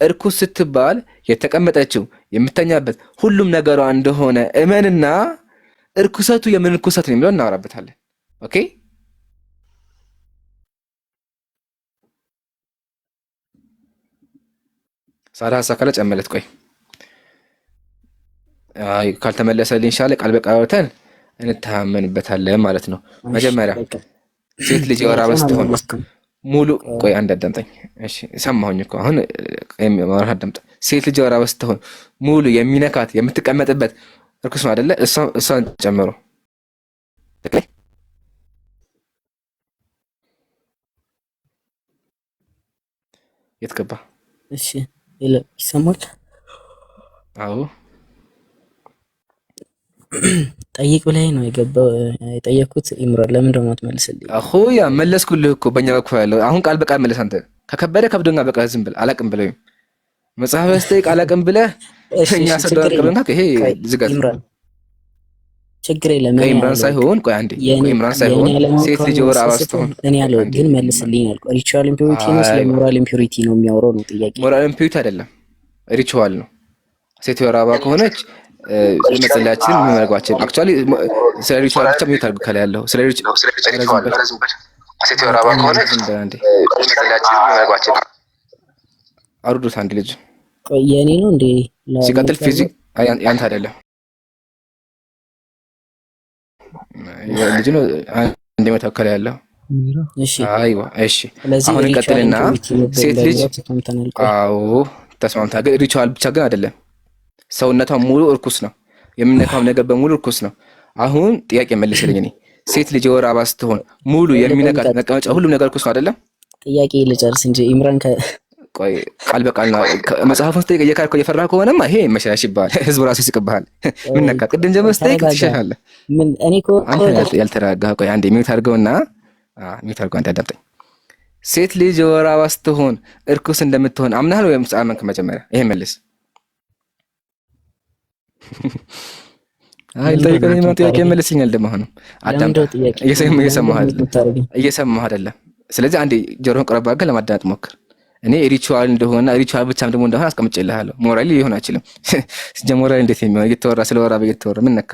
እርኩስ ስትባል የተቀመጠችው የምተኛበት ሁሉም ነገሯ እንደሆነ እመንና እርኩሰቱ የምን እርኩሰት ነው የሚለው እናወራበታለን። ኦኬ ሳራ ሀሳብ ጨመለት። ቆይ ካልተመለሰልኝ ሻለ ቃል በቃል አውርተን እንተማመንበታለን ማለት ነው። መጀመሪያ ሴት ልጅ የወር አበባ ስትሆን ሙሉ ቆይ አንድ አዳምጠኝ። እሺ ሰማሁኝ እኮ አሁን ማውራት አዳምጥ። ሴት ልጅ የወር አበባ ስትሆን ሙሉ የሚነካት የምትቀመጥበት እርኩስ ነው አይደለ? እሷን ጨምሮ የት ገባ? እሺ ይሰማል? አዎ ጠይቅ ብለኸኝ ነው የጠየኩት። ኢምራን ለምን ደግሞ አትመልስልኝ? አኹያ መለስኩልህ እኮ በእኛ በኩል ያለው አሁን ቃል በቃል መለስ። አንተ ከከበደ ከብዶኛ በቃ ዝም ብለህ አላቅም ብለህ መጽሐፍ ያስጠይቅ አላቅም ብለህ እኛ ሰደው አቅርበንካ ይሄ ዝጋት ችግር የለም። ኢምራን ሳይሆን ቆይ አንዴ ኢምራን ሳይሆን ሴት ልጅ ወር አበባ ስትሆን እኔ ያለው ግን መልስልኝ አልኩ። ሪቹዋል ኢምፒዩሪቲ ነው ስለ ሞራል ኢምፒዩሪቲ ነው የሚያወራው ነው ጥያቄ። ሞራል ኢምፒዩሪቲ አይደለም ሪቹዋል ነው። ሴት ወር አበባ ከሆነች መጸለያችን የሚመርጓችን አክቹአሊ ስለ ሪቹዋል ብቻ ሚውት አድርጉ ካለ ያለው ስለ ሪቹዋል ሴት ወር አበባ ከሆነች መጸለያችን የሚመርጓችን አውርዱት። አንድ ልጅ ቆይ የኔ ነው እንዴ? ሲቀጥል ፊዚክ ያንተ አይደለም። ልጅ ነው አንድ መተከለ ያለው። እሺ አይዋ እሺ። ስለዚህ አሁን ሪቹዋል እንቀጥልና ኢምፒዩሪቲ ነበር ሴት ልጅ በሚለው ተስማምተናል። ቆይ አዎ ተስማምታ፣ ግን ሪቹዋል ብቻ ግን አይደለም። ሰውነቷ ሙሉ እርኩስ ነው። የምነካው ነገር በሙሉ እርኩስ ነው። አሁን ጥያቄ መልስልኝ። እኔ ሴት ልጅ የወር አበባ ስትሆን ሙሉ የሚነካት መቀመጫ ሁሉም ነገር እርኩስ ነው አይደለም? ጥያቄ ልጨርስ እንጂ ኢምራን ቆይ ቃል በቃል ነው መጽሐፉን ስጠይቅ እየካድከው እየፈራህ ከሆነማ ይሄ መሸሽ ይባላል። ህዝቡ ራሱ ይስቅብሃል። ምን ነካ? ቅድም ጀምረህ ስጠይቅ ትሸሻለህ። ምን እኔ እኮ አንተ ያልተረጋጋህ። ቆይ አንዴ ሚውት አድርገውና ሚውት አድርገው አንተ አዳምጠኝ። ሴት ልጅ የወር አበባ ስትሆን እርኩስ እንደምትሆን አምናሃል ወይም አመንክ? መጀመሪያ ይሄ መልስ። አይ ጠይቀኝ ነው ጥያቄ መልስልኛል። ደግሞ አሁን አዳምጥ። እየሰማህ አይደለም። ስለዚህ አንዴ ጆሮህን ቀረብ አድርገህ ለማዳመጥ ሞክር። እኔ ሪቹዋል እንደሆነ ሪቹዋል ብቻም ደግሞ እንደሆነ አስቀምጬልሃለሁ። ሞራሊ ሊሆን አይችልም። ሞራሊ እንዴት የሚሆን እየተወራ ስለ ወር አበባ እየተወራ ምን ነካ?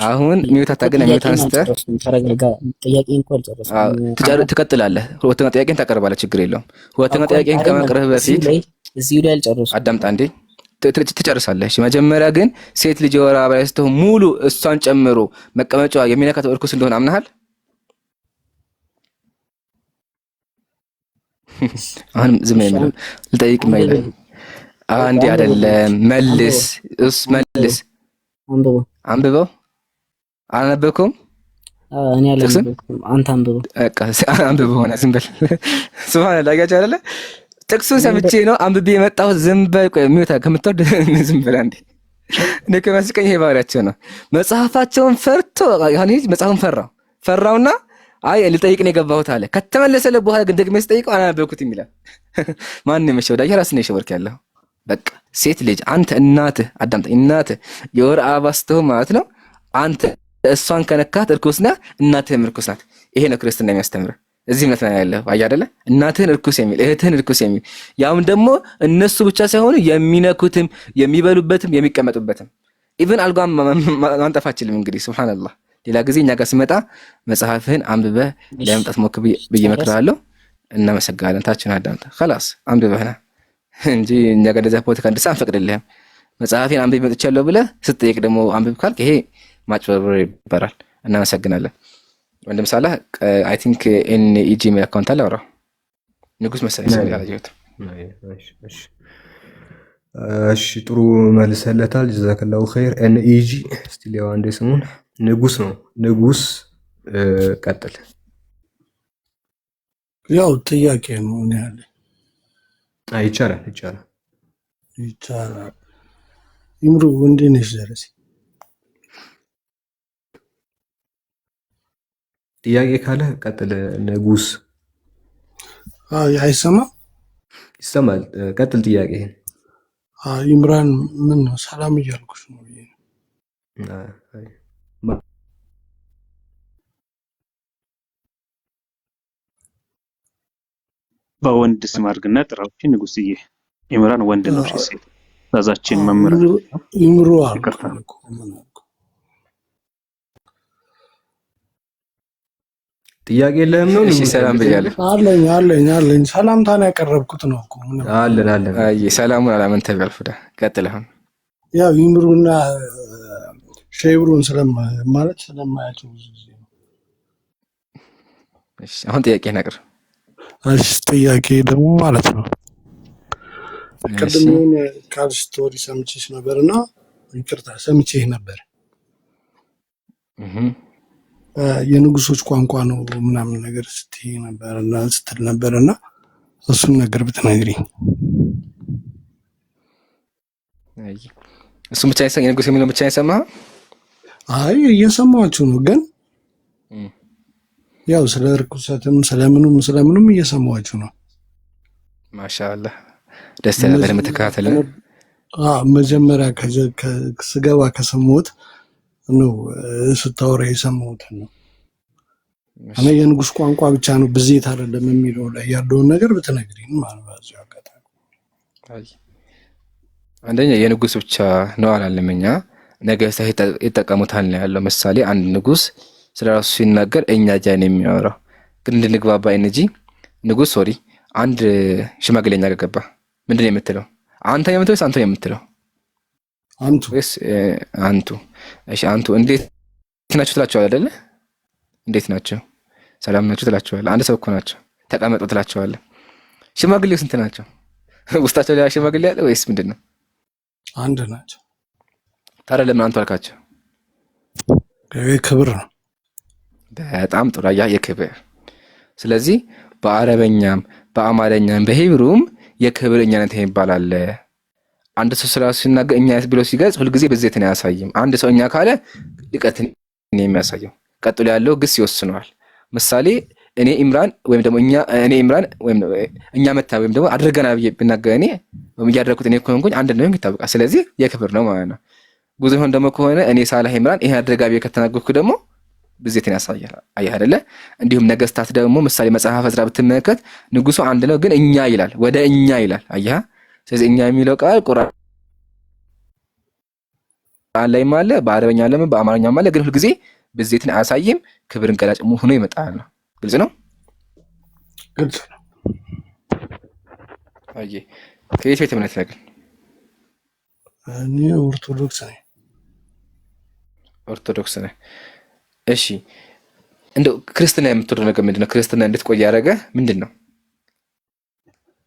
አሁን ሚውት አታገና ሚውት አንስተህ ጥያቄን ቆል ትቀጥላለህ። ሁለተኛ ጥያቄን ታቀርባለህ። ችግር የለውም። ሁለተኛ ጥያቄን ከማቅረብ በፊት እዚሁ ላይ አልጨረስኩም። አዳምጣ እንዴ ትጨርሳለህ። መጀመሪያ ግን ሴት ልጅ የወር አበባ ስትሆን ሙሉ እሷን ጨምሮ መቀመጫዋ የሚነካት እርኩስ እንደሆነ አምናሃል? አሁን ዝም ብለህ ልጠይቅ ማለት አንዴ አይደለም። መልስ መልስ። አንብበው። አላነበብከውም? እኔ አላነበብኩም። አንተ አንብበው። በቃ አንብበው ሆነ። ዝም በል። ሱብሃንአላህ ያጋጭ አይደለ? ጥቅሱን ሰምቼ ነው አንብቤ የመጣሁት። ዝም በል። ቆይ ሚውታ ከምትወድ ዝም በል አንዴ። እኔ ከመስቀኝ ይሄ ባህሪያቸው ነው። መጽሐፋቸውን ፈርቶ ያኔ መጽሐፉን ፈራውና አይ ልጠይቅ ነው የገባሁት አለ። ከተመለሰለ በኋላ ግን ደግሜ ስጠይቀው አላነበብኩትም ይላል። ማን ነው የመሸወዳ? የራስህ ነው የሸወርክ ያለው። በቃ ሴት ልጅ አንተ እናትህ አዳምጠኝ፣ እናትህ የወር አበባ ስትሆን ማለት ነው አንተ እሷን ከነካት እርኩስ ነህ፣ እናትህም እርኩስ ናት። ይሄ ነው ክርስትና የሚያስተምር። እዚህ እምነት ነው ያለው። አይ አይደለ? እናትህን እርኩስ የሚል እህትህን እርኩስ የሚል ያውም ደግሞ እነሱ ብቻ ሳይሆኑ የሚነኩትም የሚበሉበትም የሚቀመጡበትም ኢቭን አልጓም ማንጠፋችልም። እንግዲህ ሱብሃንአላህ ሌላ ጊዜ እኛ ጋር ስመጣ መጽሐፍህን አንብበህ ለመምጣት ሞክር ብዬ እመክርሃለሁ። እናመሰግናለን። ታችን አዳምጠህ خلاص አንብበህና እንጂ እኛ ጋር እንደዛ ፖለቲካ እንድትሰራ አንፈቅድልህም። መጽሐፌን አንብቤ መጥቻለሁ ብለህ ስትጠይቅ ደግሞ አንብብ ካልክ ይሄ ማጭበርበር ይባላል። እናመሰግናለን። ወንድም ሳላህ አይ ቲንክ ኤንኢጂ ሜል አካውንት አለ። አውራ ንጉስ መሰለኝ ሰው ያላየሁት። እሺ ጥሩ መልሰለታል። ጀዛከላሁ ኸይር። ኤንኢጂ እስቲ ሊያው አንዴ ስሙን ንጉስ ነው። ንጉስ ቀጥል። ያው ጥያቄ ነው እኔ ያለ ይቻላል። ይምሩ እንዴ ነሽ ደረሲ? ጥያቄ ካለ ቀጥል። ንጉስ አይሰማም? ይሰማል። ቀጥል ጥያቄ። ኢምራን ምን ነው ሰላም እያልኩሽ ነው። በወንድ ስም አድርግና ጥራው። ንጉስዬ ኢምራን ወንድ ነው። እሺ ሴት ዛዛችን መምራት ይምሩ አልኩ። ጥያቄ የለህም ነው? እሺ ሰላም ብያለሁ። አለኝ ሰላምታን ያቀረብኩት ነው እኮ። አለን አይ ሰላሙን አላመን ተጋልፈዳ ቀጥልህ። ያው ይምሩና ሼብሩን ስለማያቸው ብዙ ጊዜ ነው። እሺ አሁን ጥያቄ ነግር። እሺ ጥያቄ ደግሞ ማለት ነው ቅድም ካል ስቶሪ ሰምቼሽ ነበርና ይቅርታ ሰምቼህ ነበር። የንጉሶች ቋንቋ ነው ምናምን ነገር ስትል ነበርና እሱን ነገር ብትነግሪኝ። እሱ ብቻ አይሰኝ ንጉስ የሚለው ብቻ አይሰማህ? አይ እየሰማችሁ ነው፣ ግን ያው ስለ ርኩሰትም ስለምኑም እየሰማችሁ ነው። ማሻአላህ ደስ ይላል። በመተካተል መጀመሪያ ስገባ ከሰማሁት ነው ስታወራ የሰማሁት ነው። እኔ የንጉስ ቋንቋ ብቻ ነው ብዜት አይደለም የሚለው ላይ ያለውን ነገር ብትነግሪኝ ማለት ነው። አጋጣሚ አንደኛ የንጉስ ብቻ ነው አላለም። እኛ ነገስታት ይጠቀሙታል ነው ያለው። ምሳሌ አንድ ንጉስ ስለራሱ ሲናገር እኛ ጃን የሚያወራው ግን እንድንግባባ እንጂ ንጉስ አንድ ሽማግሌኛ ገባ ምንድን ነው የምትለው? አንተ የምትለው አንተ የምትለው? አንቱ ወይስ አንቱ? እሺ አንቱ እንዴት ናችሁ ትላቸዋለህ አይደለ? እንዴት ናቸው? ሰላም ናችሁ ትላቸዋለህ። አንድ ሰው እኮ ናቸው። ተቀመጡ ትላቸዋለህ። ሽማግሌው ስንት ናቸው? ውስጣቸው ሌላ ሽማግሌ አለ ወይስ ምንድን ነው? አንድ ናቸው። ታዲያ ለምን አንቱ አልካቸው? ክብር ነው። በጣም ጥሩ። አየህ፣ የክብር። ስለዚህ በአረበኛም በአማርኛም በሂብሩም የክብር እኛነት ይባላል። አንድ ሰው ስራ ሲናገር እኛ ብሎ ሲገልጽ ሁልጊዜ በዘይትን አያሳይም። አንድ ሰው እኛ ካለ ልቀትን የሚያሳየው ቀጥሎ ያለው ግስ ይወስነዋል። ምሳሌ እኔ ኢምራን ወይም ደግሞ እኔ ኢምራን ወይም እኛ መታ ወይም ደግሞ አድርገና ብዬ ብናገር እኔ ወይም እያደረኩት እኔ ከሆንኩኝ አንድ ነው ይታወቃል። ስለዚህ የክብር ነው ማለት ነው። ብዙ ይሆን ደግሞ ከሆነ እኔ ሳላህ ኢምራን ይሄ አድርጋ ብዬ ከተናገርኩ ደግሞ ብዜትን ያሳያል። አየህ አይደለ? እንዲሁም ነገስታት ደግሞ ምሳሌ መጽሐፈ ዕዝራ ብትመለከት ንጉሱ አንድ ነው ግን እኛ ይላል፣ ወደ እኛ ይላል። አየህ። ስለዚህ እኛ የሚለው ቃል ቁርአን ላይም አለ፣ በአረበኛ አለ፣ በአማርኛም አለ። ግን ሁልጊዜ ብዜትን አያሳይም፣ ክብርን ገላጭ ሆኖ ይመጣል ነው። ግልጽ ነው። ግልጽ ነው። አየህ። ከየት ቤተ እምነት ነህ ግን? እኔ ኦርቶዶክስ ነኝ። ኦርቶዶክስ ነህ። እሺ፣ እንደው ክርስትና የምትወደው ነገር ምንድን ነው? ክርስትና እንድትቆይ ያደረገ ምንድን ነው?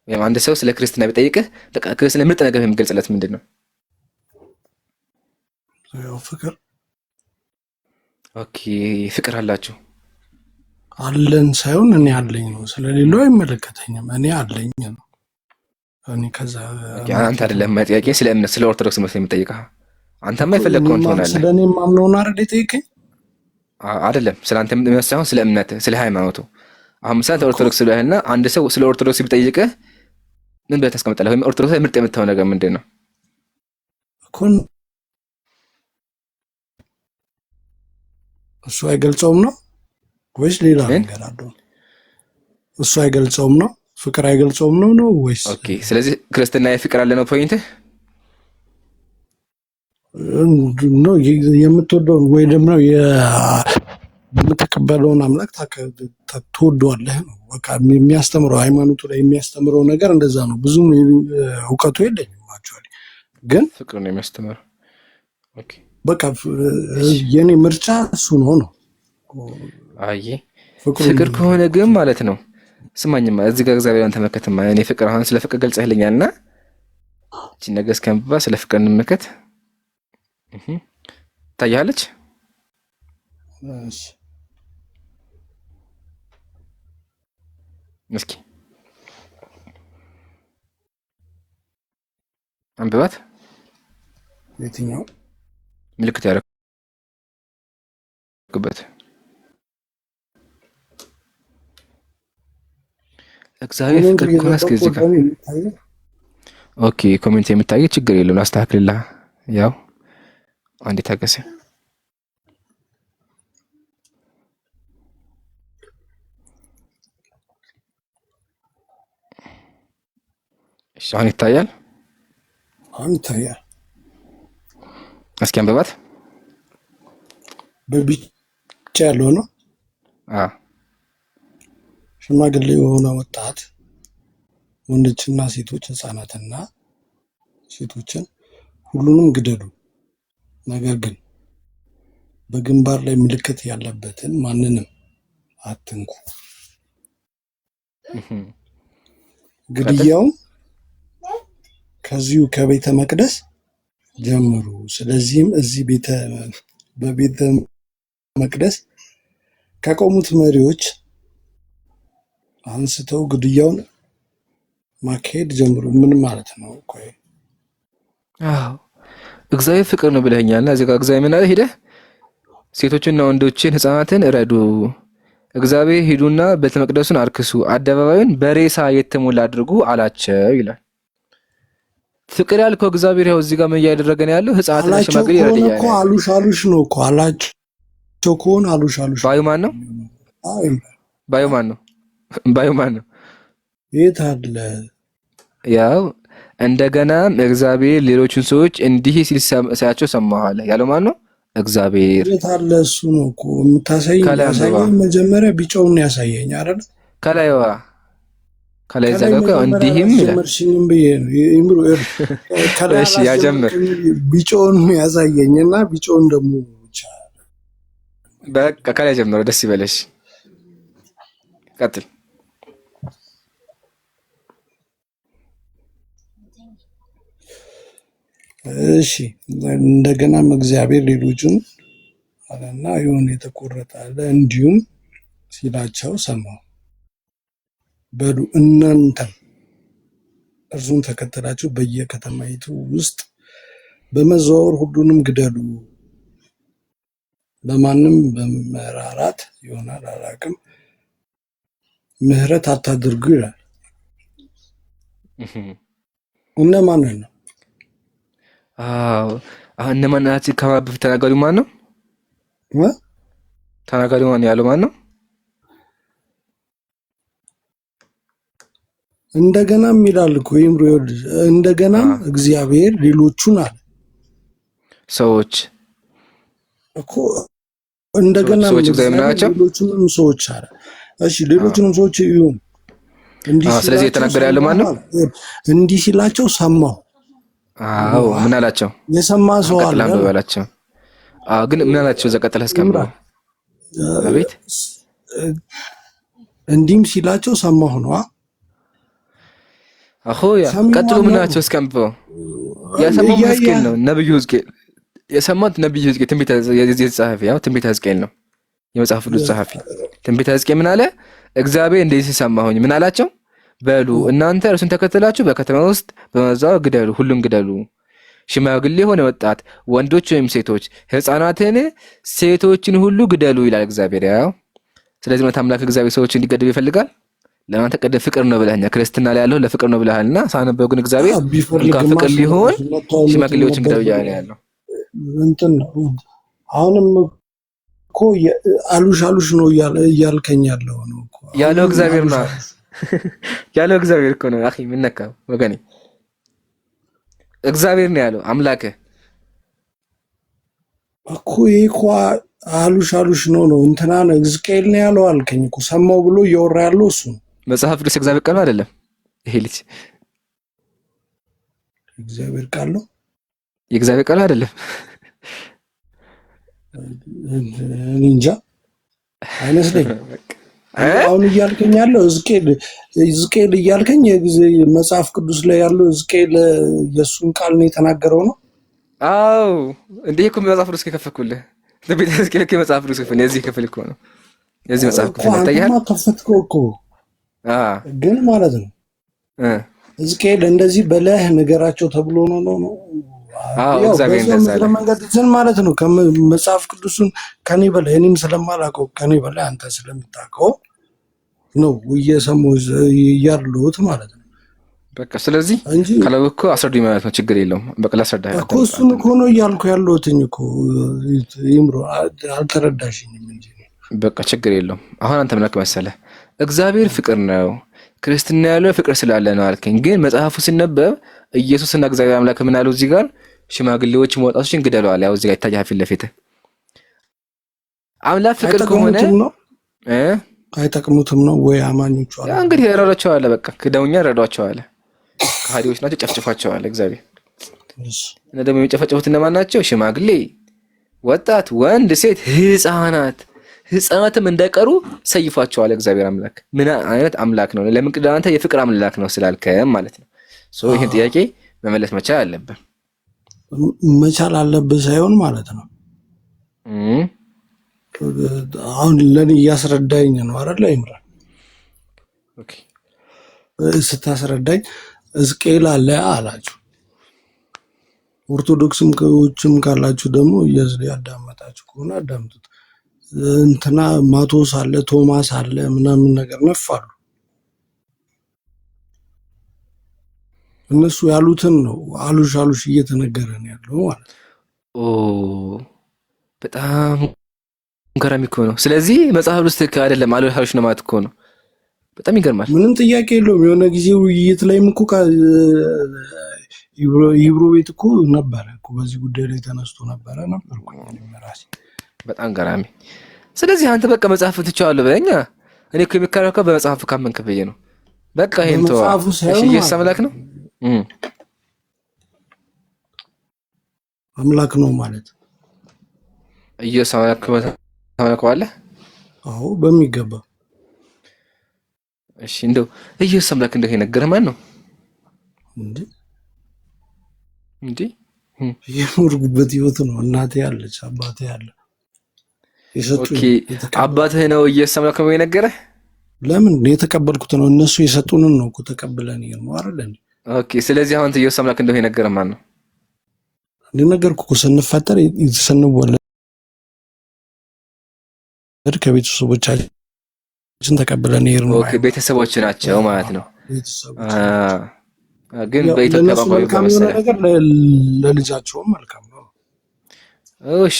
ወይም አንድ ሰው ስለ ክርስትና ቢጠይቅህ በቃ ክርስትና ምርጥ ነገር የሚገልጽለት ምንድን ነው? ያው ፍቅር። ኦኬ፣ ፍቅር አላችሁ? አለን ሳይሆን እኔ አለኝ ነው። ስለሌለው አይመለከተኝም። እኔ አለኝ ነው። እኔ ከዛ አንተ አይደለም ጥያቄ፣ ስለ እምነት ስለ ኦርቶዶክስ መስሎኝ የምጠይቅህ። አንተማ የፈለግከውን ትሆናለህ። ስለ እኔ ማምነውን አይደል የጠየቀኝ? አይደለም ስለ አንተ እምነት ሳይሆን ስለ እምነት፣ ስለ ሃይማኖቱ። አሁን ምሳሌ ኦርቶዶክስ ብለህና አንድ ሰው ስለ ኦርቶዶክስ ቢጠይቅህ ምን ብለህ ታስቀምጣለህ? ወይም ኦርቶዶክስ ምርጥ የምታየው ነገር ምንድን ነው? እሱ አይገልጸውም ነው ወይስ ሌላ ነገር አለው? እሱ አይገልጸውም ነው? ፍቅር አይገልጸውም ነው ወይስ? ኦኬ፣ ስለዚህ ክርስትና የፍቅር አለ ነው ፖይንት ነው። የምትወደውን ወይ ደግሞ የምትቀበለውን አምላክ ትወደዋለህ ነው። በቃ የሚያስተምረው ሃይማኖቱ ላይ የሚያስተምረው ነገር እንደዛ ነው። ብዙም እውቀቱ የለኝም አክቹዋሊ፣ ግን ፍቅር ነው የሚያስተምረው። ኦኬ፣ በቃ የኔ ምርጫ እሱ ነው። አይ ፍቅር ከሆነ ግን ማለት ነው። ስማኝማ እዚህ ጋር እግዚአብሔርን ተመከተማ። እኔ ፍቅር አሁን ስለ ፍቅር ገልጸህልኛልና እቺ ነገር እስከምባ ስለ ፍቅር እንመከት። ታያለች። እሺ እስኪ አንብባት። የትኛው ምልክት ያደረግበት? እግዚአብሔር ፍቅር ከሆነ እስኪ እዚህ ጋር ኦኬ፣ ኮሜንት የምታየው ችግር የለውም አስተካክልልህ። ያው አንዴ ታገሰ። እሺ፣ አሁን ይታያል። እስኪ አንብባት። በቢጫ ያለው ነው። ሽማግሌ የሆነ ወጣት ወንዶችና ሴቶች፣ ህፃናትና ሴቶችን ሁሉንም ግደሉ፣ ነገር ግን በግንባር ላይ ምልክት ያለበትን ማንንም አትንኩ። ግድያው ከዚሁ ከቤተ መቅደስ ጀምሩ። ስለዚህም እዚህ በቤተ መቅደስ ከቆሙት መሪዎች አንስተው ግድያውን ማካሄድ ጀምሩ። ምን ማለት ነው? ቆይ እግዚአብሔር ፍቅር ነው ብለኸኛልና እዚህ ጋር እግዚአብሔር ምን አለ? ሄደህ ሴቶችና ወንዶችን ህፃናትን እረዱ፣ እግዚአብሔር ሂዱና ቤተ መቅደሱን አርክሱ፣ አደባባዩን በሬሳ የተሞላ አድርጉ አላቸው ይላል። ፍቅር ያልከው እግዚአብሔር ያው እዚህ ጋር ምን እያደረገ ነው ያለው? ህፃናትና ሽማግሌ ይረዳኛል እኮ አሉሽ ነው እኮ አላቸው ከሆነ አሉሽ ባዩ ማን ነው? ባዩ ማን ነው? ባዩ ማን ነው? የት አለ? ያው እንደገናም እግዚአብሔር ሌሎችን ሰዎች እንዲህ ሲል ሳያቸው ሰማኋል ያለው ማን ነው? እግዚአብሔር። የት አለ? እሱ ነው እኮ የምታሳየኝ። መጀመሪያ ቢጫውን ያሳየኝ አይደል? ከላይ ዘጋው እንዲህም ይላል። እሺ ያጀምር። ቢጫውን ያሳየኝና ቢጫውን ደግሞ በቃ ከላይ ጀምሮ ደስ ይበለሽ። ቀጥል። እሺ እንደገናም እግዚአብሔር ሌሎቹን አለና የሆነ የተቆረጠ አለ እንዲሁም ሲላቸው ሰማሁ። በሉ እናንተም እርሱን ተከተላችሁ በየከተማይቱ ውስጥ በመዘዋወር ሁሉንም ግደሉ፣ ለማንም በመራራት ይሆናል አላውቅም፣ ምህረት አታድርጉ ይላል። እነማንን ነው? አዎ አሁን እነማን ናቸው? ከማን በፊት ተናጋሪው ማን ነው? እ? ተናጋሪው ማን ያለው ማን ነው? እንደገናም ይላል እኮ ይምሩ ይኸውልህ፣ እንደገናም እግዚአብሔር ሌሎቹን አለ ሰዎች እኮ እንደገናም ሰዎች እግዚአብሔር ናቸው። ሌሎቹንም ሰዎች አለ። እሺ ሌሎቹንም ሰዎች ይሁን እንዲህ ስለዚህ የተናገረ ያለው ማን ነው? እንዲህ ሲላቸው ሰማሁ። አዎ ምን አላቸው? የሰማ ሰው አለ አላቸው። ግን ምን አላቸው? ዘቀጠለ እስከምለው አቤት እንዲህም ሲላቸው ሰማሁ ነው። አኹያ ቀጥሎ ምን አላቸው? እስከምለው የሰማው ሕዝቅኤል ነው። ነብዩ ሕዝቅኤል የሰማት ነብዩ ሕዝቅኤል ትንቢተ ጸሐፊ ያው ትንቢተ ሕዝቅኤል ነው የመጽሐፍ ቅዱስ ጸሐፊ። ትንቢተ ሕዝቅኤል ምን አለ? እግዚአብሔር እንደዚህ ሰማሁኝ። ምን አላቸው? በሉ እናንተ እርሱን ተከተላችሁ በከተማ ውስጥ በመዛው ግደሉ፣ ሁሉን ግደሉ፣ ሽማግሌ ሆነ ወጣት፣ ወንዶች ወይም ሴቶች፣ ሕፃናትን፣ ሴቶችን ሁሉ ግደሉ ይላል እግዚአብሔር። ያው ስለዚህ ነው አምላክ እግዚአብሔር ሰዎች እንዲገደሉ ይፈልጋል። ለማንተ ቀደ ፍቅር ነው ብለኸኛል። ክርስትና ላይ ያለው ለፍቅር ነው ብለሃልና ሳነበው ግን እግዚአብሔር እንኳን ፍቅር ሊሆን ሽማግሌዎችን ግደሉ እያለ ያለው እንትን ነው። አሁንም እኮ አሉሽ አሉሽ ነው እያልከኝ ያለው ነው እኮ ያለው እግዚአብሔር ነው ያለው እግዚአብሔር እኮ ነው። አኺ ምን ነካ ወገኔ? እግዚአብሔር ነው ያለው አምላክ እኮ እኮ አሉሽ አሉሽ ነው እንትና ነው ሕዝቅኤል ነው ያለው አልከኝ እኮ። ሰማው ብሎ እያወራ ያለው እሱ ነው። መጽሐፍ ቅዱስ እግዚአብሔር ቃል አይደለም ይሄ ልጅ እግዚአብሔር ቃል ነው። የእግዚአብሔር ቃል አይደለም። እንጃ አይመስለኝም። አሁን እያልከኝ ያለው ሕዝቅኤል እያልከኝ መጽሐፍ ቅዱስ ላይ ያለው ሕዝቅኤል የእሱን ቃል ነው የተናገረው ነው። አዎ እንዴ እኮ መጽሐፍ ቅዱስ ከከፈኩልህ ለቤተ ሕዝቅኤል ከመጽሐፍ ቅዱስ ክፍል የዚህ ክፍል እኮ ነው የዚህ መጽሐፍ ክፍል ታያለህ። አንተማ ከፈትከው እኮ ግን ማለት ነው ሕዝቅኤል እንደዚህ በለህ ነገራቸው ተብሎ ነው። አዎ እግዚአብሔር እንደዛለ መንገድን ማለት ነው። ከመጽሐፍ ቅዱስን ከኔ በላይ እኔም ስለማላውቀው ከኔ በላይ አንተ ስለምታውቀው ነው እየሰማሁ ያለሁት ማለት ነው። በቃ ስለዚህ ካለው እኮ አስረዱኝ ማለት ነው። ችግር የለውም። በቃ ላስረዳህ እኮ እሱን እኮ ነው እያልኩ ያለሁትኝ እኮ ይምሮ አልተረዳሽኝም እንጂ በቃ ችግር የለውም። አሁን አንተ ምን መሰለህ እግዚአብሔር ፍቅር ነው፣ ክርስትና ያለው ፍቅር ስላለ ነው አልከኝ። ግን መጽሐፉ ሲነበብ ኢየሱስና እግዚአብሔር አምላክ ምን አለው? እዚህ ጋር ሽማግሌዎች ወጣቶችን ግደለዋል። ያው እዚህ ጋር ይታያል ፊት ለፊት። አምላክ ፍቅር ከሆነ አይጠቅሙትም ነው ወይ? አማኞቹ አለ እንግዲህ ረዷቸዋል። በቃ ክደውኛ ረዷቸዋል። ከሃዲዎች ናቸው፣ ጨፍጭፏቸዋል እግዚአብሔር። እና ደግሞ የሚጨፈጭፉት እነማን ናቸው? ሽማግሌ፣ ወጣት፣ ወንድ፣ ሴት፣ ህፃናትም እንዳይቀሩ ሰይፏቸዋል እግዚአብሔር አምላክ። ምን አይነት አምላክ ነው? ለምን አንተ የፍቅር አምላክ ነው ስላልከም ማለት ነው። ይህን ጥያቄ መመለስ መቻል አለብን። መቻል አለብህ ሳይሆን ማለት ነው። አሁን ለኔ እያስረዳኝ ነው አይደል? ይምራል ስታስረዳኝ ሕዝቅኤል አለ አላችሁ። ኦርቶዶክስም ከውጭም ካላችሁ ደግሞ ያዳመጣችሁ ከሆነ አዳምጡት። እንትና ማቶስ አለ ቶማስ አለ ምናምን ነገር ነፋሉ። እነሱ ያሉትን ነው አሉሽ አሉሽ እየተነገረ ነው ያለው ማለት ነው። በጣም ገራሚ እኮ ነው። ስለዚህ መጽሐፍ ውስጥ አይደለም አሉሽ አሉሽ ነው ማለት እኮ ነው። በጣም ይገርማል። ምንም ጥያቄ የለውም። የሆነ ጊዜ ውይይት ላይም እኮ ይብሮ ቤት እኮ ነበረ እኮ በዚህ ጉዳይ ላይ ተነስቶ ነበርኩ ራሴ። በጣም ገራሚ። ስለዚህ አንተ በቃ መጽሐፍ ትቻለህ በእኛ እኔ እኮ የሚከራከረው በመጽሐፉ ካመንክ ብዬ ነው። በቃ ይሄን ተው። እሺ ኢየሱስ አምላክ ነው አምላክ ነው ማለት ኢየሱስ አምላክ ታመልከዋለህ? አዎ በሚገባ። እሺ እንደው ኢየሱስ አምላክ እንደሆነ የነገረህ ማን ነው እንዴ እንዴ? የኖርኩበት ህይወት ነው። እናቴ ያለች አባቴ ያለ ኦኬ የሰጡኝ የተቀበል አባትህ ነው ኢየሱስ አምላክ ነው የነገረህ? ለምን የተቀበልኩት ነው። እነሱ የሰጡንን ነው እኮ ተቀብለን ነው አይደል እንዴ? ኦኬ ስለዚህ አሁን ኢየሱስ አምላክ እንደሆነ የነገረህ ማን ነው? እንደነገርኩህ እኮ ስንፈጠር ስንወለድ ከቤተሰቦቻችን ተቀብለን ነው። ኦኬ ቤተሰቦች ናቸው ማለት ነው። ቤተሰቦች ግን ያው በኢትዮጵያ ለነሱ ቋንቋ መልካም የሆነ መሰለህ። ነገር ለልጃቸውም መልካም ነው። እሺ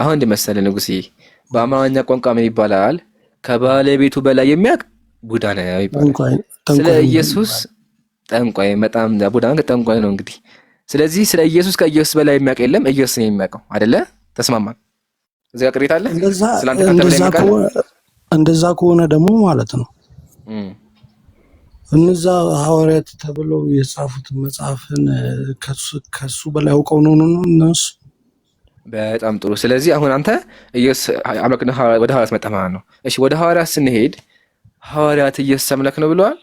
አሁን እንደ መሰለህ ንጉሥዬ፣ በአማርኛ ቋንቋ ምን ይባላል? ከባለቤቱ በላይ የሚያውቅ ቡዳ ነው ይባላል። ጠንቋይ ስለ ጠንቋይ ነው ኢየሱስ ይባላል። ጠንቋይ በጣም ቡዳ ጠንቋይ ነው እንግዲህ። ስለዚህ ስለ ኢየሱስ ከኢየሱስ በላይ የሚያውቅ የለም፣ ኢየሱስ ነው የሚያውቀው አይደለ? ተስማማን? እዚህ ጋር ቅሬታ አለ? ስለአንተ ካንተ በላይ የሚያውቅ አለ? እንደዛ ከሆነ ደግሞ ማለት ነው እም፣ እነዛ ሐዋርያት ተብለው የጻፉት መጽሐፍን ከሱ በላይ አውቀው ነው እነሱ። በጣም ጥሩ። ስለዚህ አሁን አንተ ኢየሱስ አምላክ ነው ወደ ሐዋርያት መጣ ማለት ነው። እሺ ወደ ሐዋርያት ስንሄድ ሐዋርያት ኢየሱስ አምላክ ነው ብለዋል?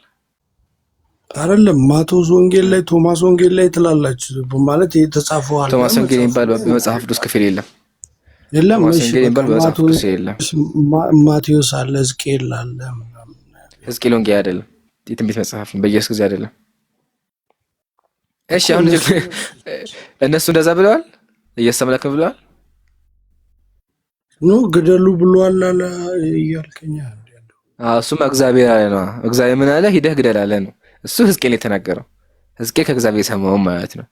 አይደለም ማቴዎስ ወንጌል ላይ ቶማስ ወንጌል ላይ ትላላችሁ ማለት የተጻፈው አለ። ቶማስ ወንጌል የሚባል በመጽሐፍ ቅዱስ ክፍል የለም። የለም ቶማስ እሺ ወንጌል በቃ የሚባል በመጽሐፍ ቅዱስ የለም። ማቴዎስ አለ፣ ሕዝቅኤል አለ ምናምን። ሕዝቅኤል ወንጌል አይደለም፣ የትንቢት መጽሐፍ ነው። በኢየሱስ ጊዜ አይደለም። እሺ እኮ አሁን እነሱ እነሱ እንደዛ ብለዋል? ኢየሱስ አምላክ ነው ብለዋል? ኖ ግደሉ ብሏል አለ እያልከኝ ያለው እሱም እግዚአብሔር አለ ነው። እግዚአብሔር ምን አለ? ሂደህ ግደል አለ ነው። እሱ ሕዝቅኤል የተናገረው፣ ሕዝቅኤል ከእግዚአብሔር የሰማው ማለት ነው።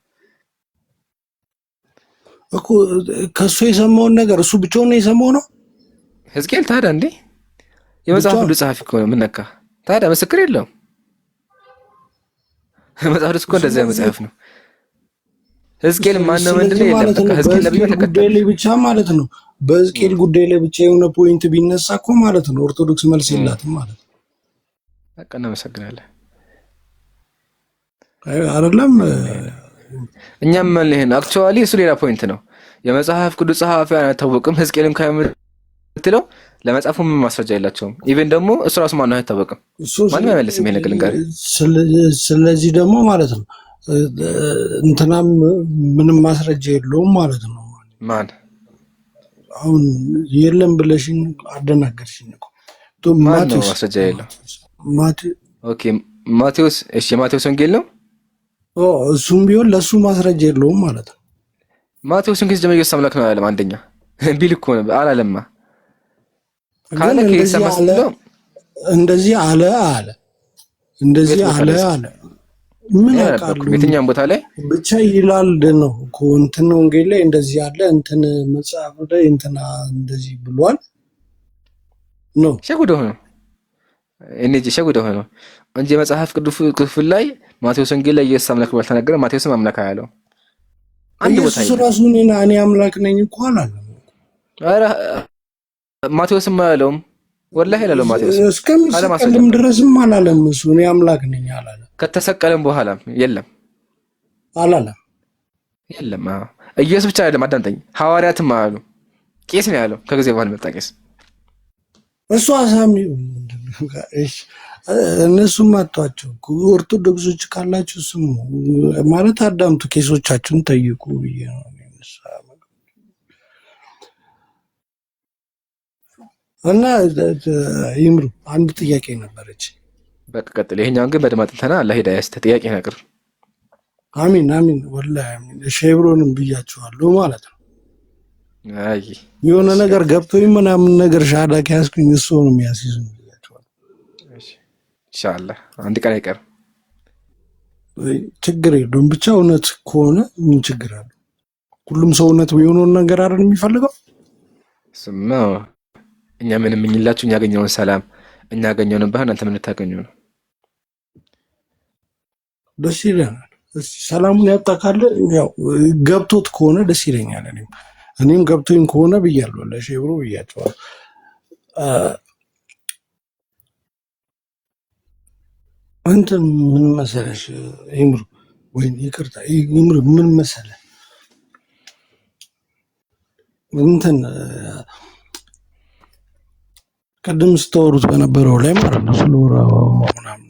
እኮ ከሱ የሰማውን ነገር እሱ ብቻውን ነው የሰማው ነው ሕዝቅኤል ታዲያ እንዴ የመጽሐፍ ብቻውን። ቅዱስ ጸሐፊ እኮ ነው። ምን ነካ ታዲያ? ምስክር የለውም። መጽሐፍ ቅዱስ እኮ እንደዚያ ስለዚህ መጽሐፍ ነው። ሕዝቅኤል ማነው? ምንድን ስለዚህ ነው? የለም ማለት በቃ ነው ሕዝቅኤል ነብዩ በሕዝቅኤል ጉዳይ ተከተል። ላይ ብቻ ማለት ነው በሕዝቅኤል ጉዳይ ላይ ብቻ የሆነ ፖይንት ቢነሳ እኮ ማለት ነው ኦርቶዶክስ መልስ የላትም ማለት ነው በቃ እናመሰግናለን። አይደለም። እኛም ምን ይሄን አክቹዋሊ እሱ ሌላ ፖይንት ነው። የመጽሐፍ ቅዱስ ጸሐፊያን አይታወቅም። ሕዝቅኤልም ከምትለው ለመጽሐፉ ምን ማስረጃ የላቸውም። ኢቨን ደግሞ እሱ ራሱ ማነው አይታወቅም። እሱ ማንም አይመልስም። ይሄን ነገር ልንገርህ። ስለዚህ ደግሞ ማለት ነው እንትናም ምንም ማስረጃ የለውም ማለት ነው። ማን አሁን የለም ብለሽኝ አደናገርሽኝ እኮ ማን ነው ማቴዎስ ማስረጃ የለው? ማቴ- ኦኬ ማቴዎስ። እሺ የማቴዎስ ወንጌል ነው። እሱም ቢሆን ለእሱ ማስረጃ የለውም ማለት ነው። ማቴዎስ ወንጌል ጀመረ ኢየሱስ አምላክ ነው አላለም። አንደኛ ቢል እኮ ነው አላለማ ካለ ግን ከኢየሱስ መስሎ እንደዚህ አለ አለ እንደዚህ የት ቦታ አለ ላይ እስኪ? አለ ምን እኔ ያውቃሉ አልነበርኩም የትኛውም ቦታ ላይ። ብቻ ይላል ነው እኮ እንትን ወንጌል ላይ እንደዚህ አለ እንትን መጽሐፍ ላይ እንትና እንደዚህ ብሏል ነው ሸጉዶ ሆኖ እኔ ሸጉዶ ሆኖ እንጂ መጽሐፍ ቅዱስ ክፍል ላይ ማቴዎስ ወንጌል ላይ ኢየሱስ አምላክ ብሎ ተናገረ። ማቴዎስም አምላክ አያለው አንድ ቦታ ኢየሱስ የለም። ራሱ እኔ አምላክ ነኝ እኮ አላለም። ኧረ ማቴዎስም አላለውም። ወላሂ አላለው ማቴዎስ አለ ማስረጃ እስከሚሰቀልም ድረስም አላለም። እሱ እኔ አምላክ ነኝ አላለም ከተሰቀለም በኋላም የለም አላለም። የለም። አዎ ኢየሱስ ብቻ አይደለም፣ አዳምጠኝ። ሐዋርያትም አሉ። ቄስ ነው ያለው። ከጊዜ በኋላ መጣ ቄስ። እሱ አሳሚ እሺ፣ እነሱም አቷቸው ኦርቶዶክሶች ካላችሁ ስሙ ማለት አዳምጡ፣ ኬሶቻችሁን ጠይቁ ብዬ ነው። እና ይምሩ አንድ ጥያቄ ነበረች። በቃ ቀጥል። ይሄኛውን ግን በደንብ አጥንተና አላህ ሂዳያ ይስጥህ። ጥያቄ ነግር። አሚን አሚን፣ ወላሂ አሚን። ሼብሮንም ብያችኋለሁ ማለት ነው። አይ የሆነ ነገር ገብቶኝ ምናምን ነገር ሻዳ ከያዝኩኝ እሱ ነው የሚያስይዙኝ ብያችኋለሁ። ኢንሻአላህ አንድ ቀን አይቀርም። ችግር የለውም። ብቻ እውነት ከሆነ ምን ችግር አለ? ሁሉም ሰው እውነት የሆነውን ነገር አይደል የሚፈልገው? ስማ እኛ ምን የምንላችሁ እኛ ያገኘውን ሰላም እኛ ያገኘውን ባህል እናንተ ምን ልታገኙ ነው? ደስ ይለናል። ሰላሙን ያጣ ካለ ያው ገብቶት ከሆነ ደስ ይለኛል። እኔም ገብቶኝ ከሆነ ብያለሁ፣ ለሼብሮ ብያቸዋለሁ። እንትን ምን መሰለሽ ይምሩ፣ ወይ ይቅርታ ይምሩ፣ ምን መሰለህ እንትን ቅድም ስተወሩት በነበረው ላይ ማለት ነው ስለ ወር አበባ ምናምን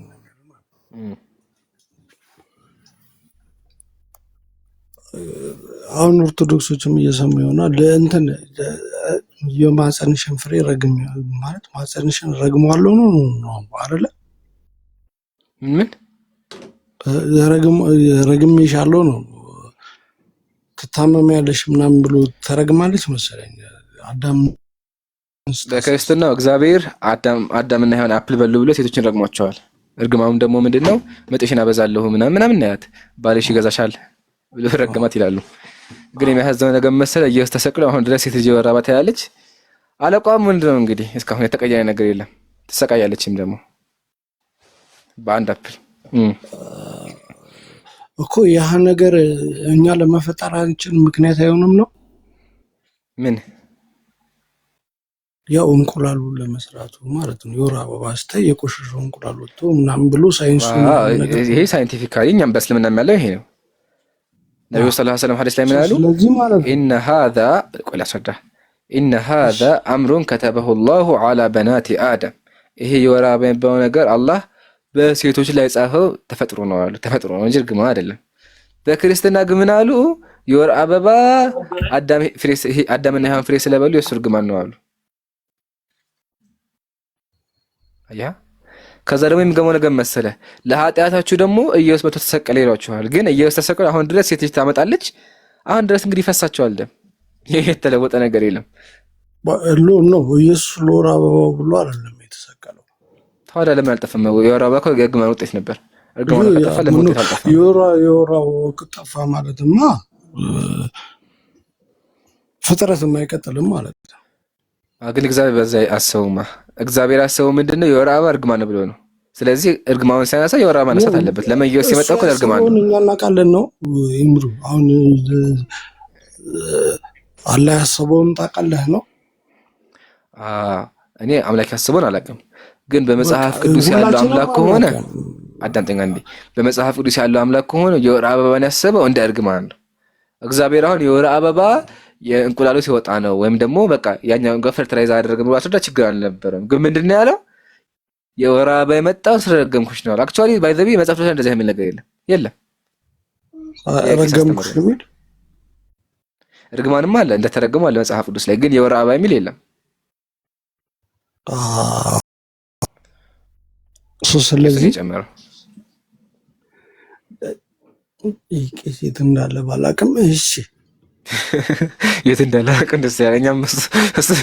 አሁን ኦርቶዶክሶችም እየሰሙ ይሆናል ለእንትን የማህፀንሽን ፍሬ ረግም ማለት ማህፀንሽን ረግሟለሁ ነው አይደለ? ምን ረግሜሻለሁ ነው ትታመሚያለሽ ምናምን ብሎ ተረግማለች መሰለኝ አዳም በክርስትናው እግዚአብሔር አዳምና ሔዋን አፕል በሉ ብሎ ሴቶችን ረግሟቸዋል። እርግማኑም ደግሞ ምንድነው? ምጥሽን አበዛለሁ ምናምን ያት ባልሽ ይገዛሻል ብሎ ረግማት ይላሉ። ግን የሚያሳዝነው ነገር መሰለህ ኢየሱስ ተሰቅሎ አሁን ድረስ ሴት ልጅ ወር አበባ ታያለች። አለቋም ምንድነው እንግዲህ እስካሁን የተቀየረ ነገር የለም። ትሰቃያለችም ደግሞ በአንድ አፕል እኮ ያ ነገር እኛ ለመፈጠራችን ምክንያት አይሆንም ነው ምን ያው እንቁላሉ ለመስራቱ ማለት ነው። የወር አበባ ስታይ የቆሸሸው እንቁላል ወጥቶ ምናምን ብሎ ሳይንሱ ይሄ ሳይንቲፊካሊ እኛም በእስልምና ያለው ይሄ ነው። ነብዩ ሰለላሁ ዐለይሂ ወሰለም ሐዲስ ላይ ምን አሉ? ኢነ ሃዛ ቆይ ላስረዳህ። ኢነ ሃዛ አምሩን ከተበሁ ላሁ ዐላ በናቲ አደም። ይሄ የወር አበባ የሚባለው ነገር አላህ በሴቶች ላይ ጻፈው ተፈጥሮ ነው አሉ። ተፈጥሮ ነው እንጂ እርግማን አይደለም። በክርስትና ግን ምን አሉ? የወር አበባ አዳምና ሔዋን ፍሬ ስለበሉ የእሱ እርግማን ነው አሉ። አያ ከዛ ደግሞ የሚገመው ነገር መሰለ ለኃጢአታችሁ ደግሞ ኢየሱስ መቶ ተሰቀለ ይሏችኋል። ግን ኢየሱስ ተሰቀለ አሁን ድረስ ሴት ልጅ ታመጣለች። አሁን ድረስ እንግዲህ ይፈሳቸዋል ደም። ይሄ የተለወጠ ነገር የለም። ነው ኢየሱስ ለወር አበባው ብሎ አይደለም የተሰቀለው። ታዲያ ለምን አልጠፋም? የወር አበባ እኮ የእርግማን ውጤት ነበር። እርግማን ከጠፋ ለምን ውጤት አልጠፋም? የወር አበባው ከጠፋ ማለትማ ፍጥረት የማይቀጥልም ማለት ነው። ግን እግዚአብሔር በዛ አሰውማ እግዚአብሔር አሰው ምንድነው? የወር አበባ እርግማን ብሎ ነው። ስለዚህ እርግማኑን ሲያነሳ የወር አበባ ማነሳት አለበት። ለምን ኢየሱስ የመጣው እኮ እርግማን ነው። እኛ እናውቃለን ነው ይምሩ። አሁን አላህ ያሰበውን ታውቃለህ ነው። እኔ አምላክ ያሰበውን አላውቅም። ግን በመጽሐፍ ቅዱስ ያለው አምላክ ከሆነ አዳምጠኛ እንዴ፣ በመጽሐፍ ቅዱስ ያለው አምላክ ከሆነ የወር አበባን ያሰበው እንደ እርግማን ነው። እግዚአብሔር አሁን የወር አበባ የእንቁላሉ ሲወጣ ነው ወይም ደግሞ በቃ ያኛው ፈርትላይዝ አደረገ ብሎ አስረዳ ችግር አልነበረም። ግን ምንድነው ያለው? የወር አበባ የመጣው ስለረገምኩሽ ነው። አክቹአሊ ባይ ዘ ዌይ መጽሐፍ ላይ እንደዚህ የሚል ነገር የለም። ረገምኩሽ የሚል እርግማንም አለ እንደተረገሙ አለ መጽሐፍ ቅዱስ ላይ። ግን የወር አበባ የሚል የለም። ስለዚህ ጨመረው የት እንዳለ ባላቅም እሺ የት እንዳለ ቅዱስ ያኛም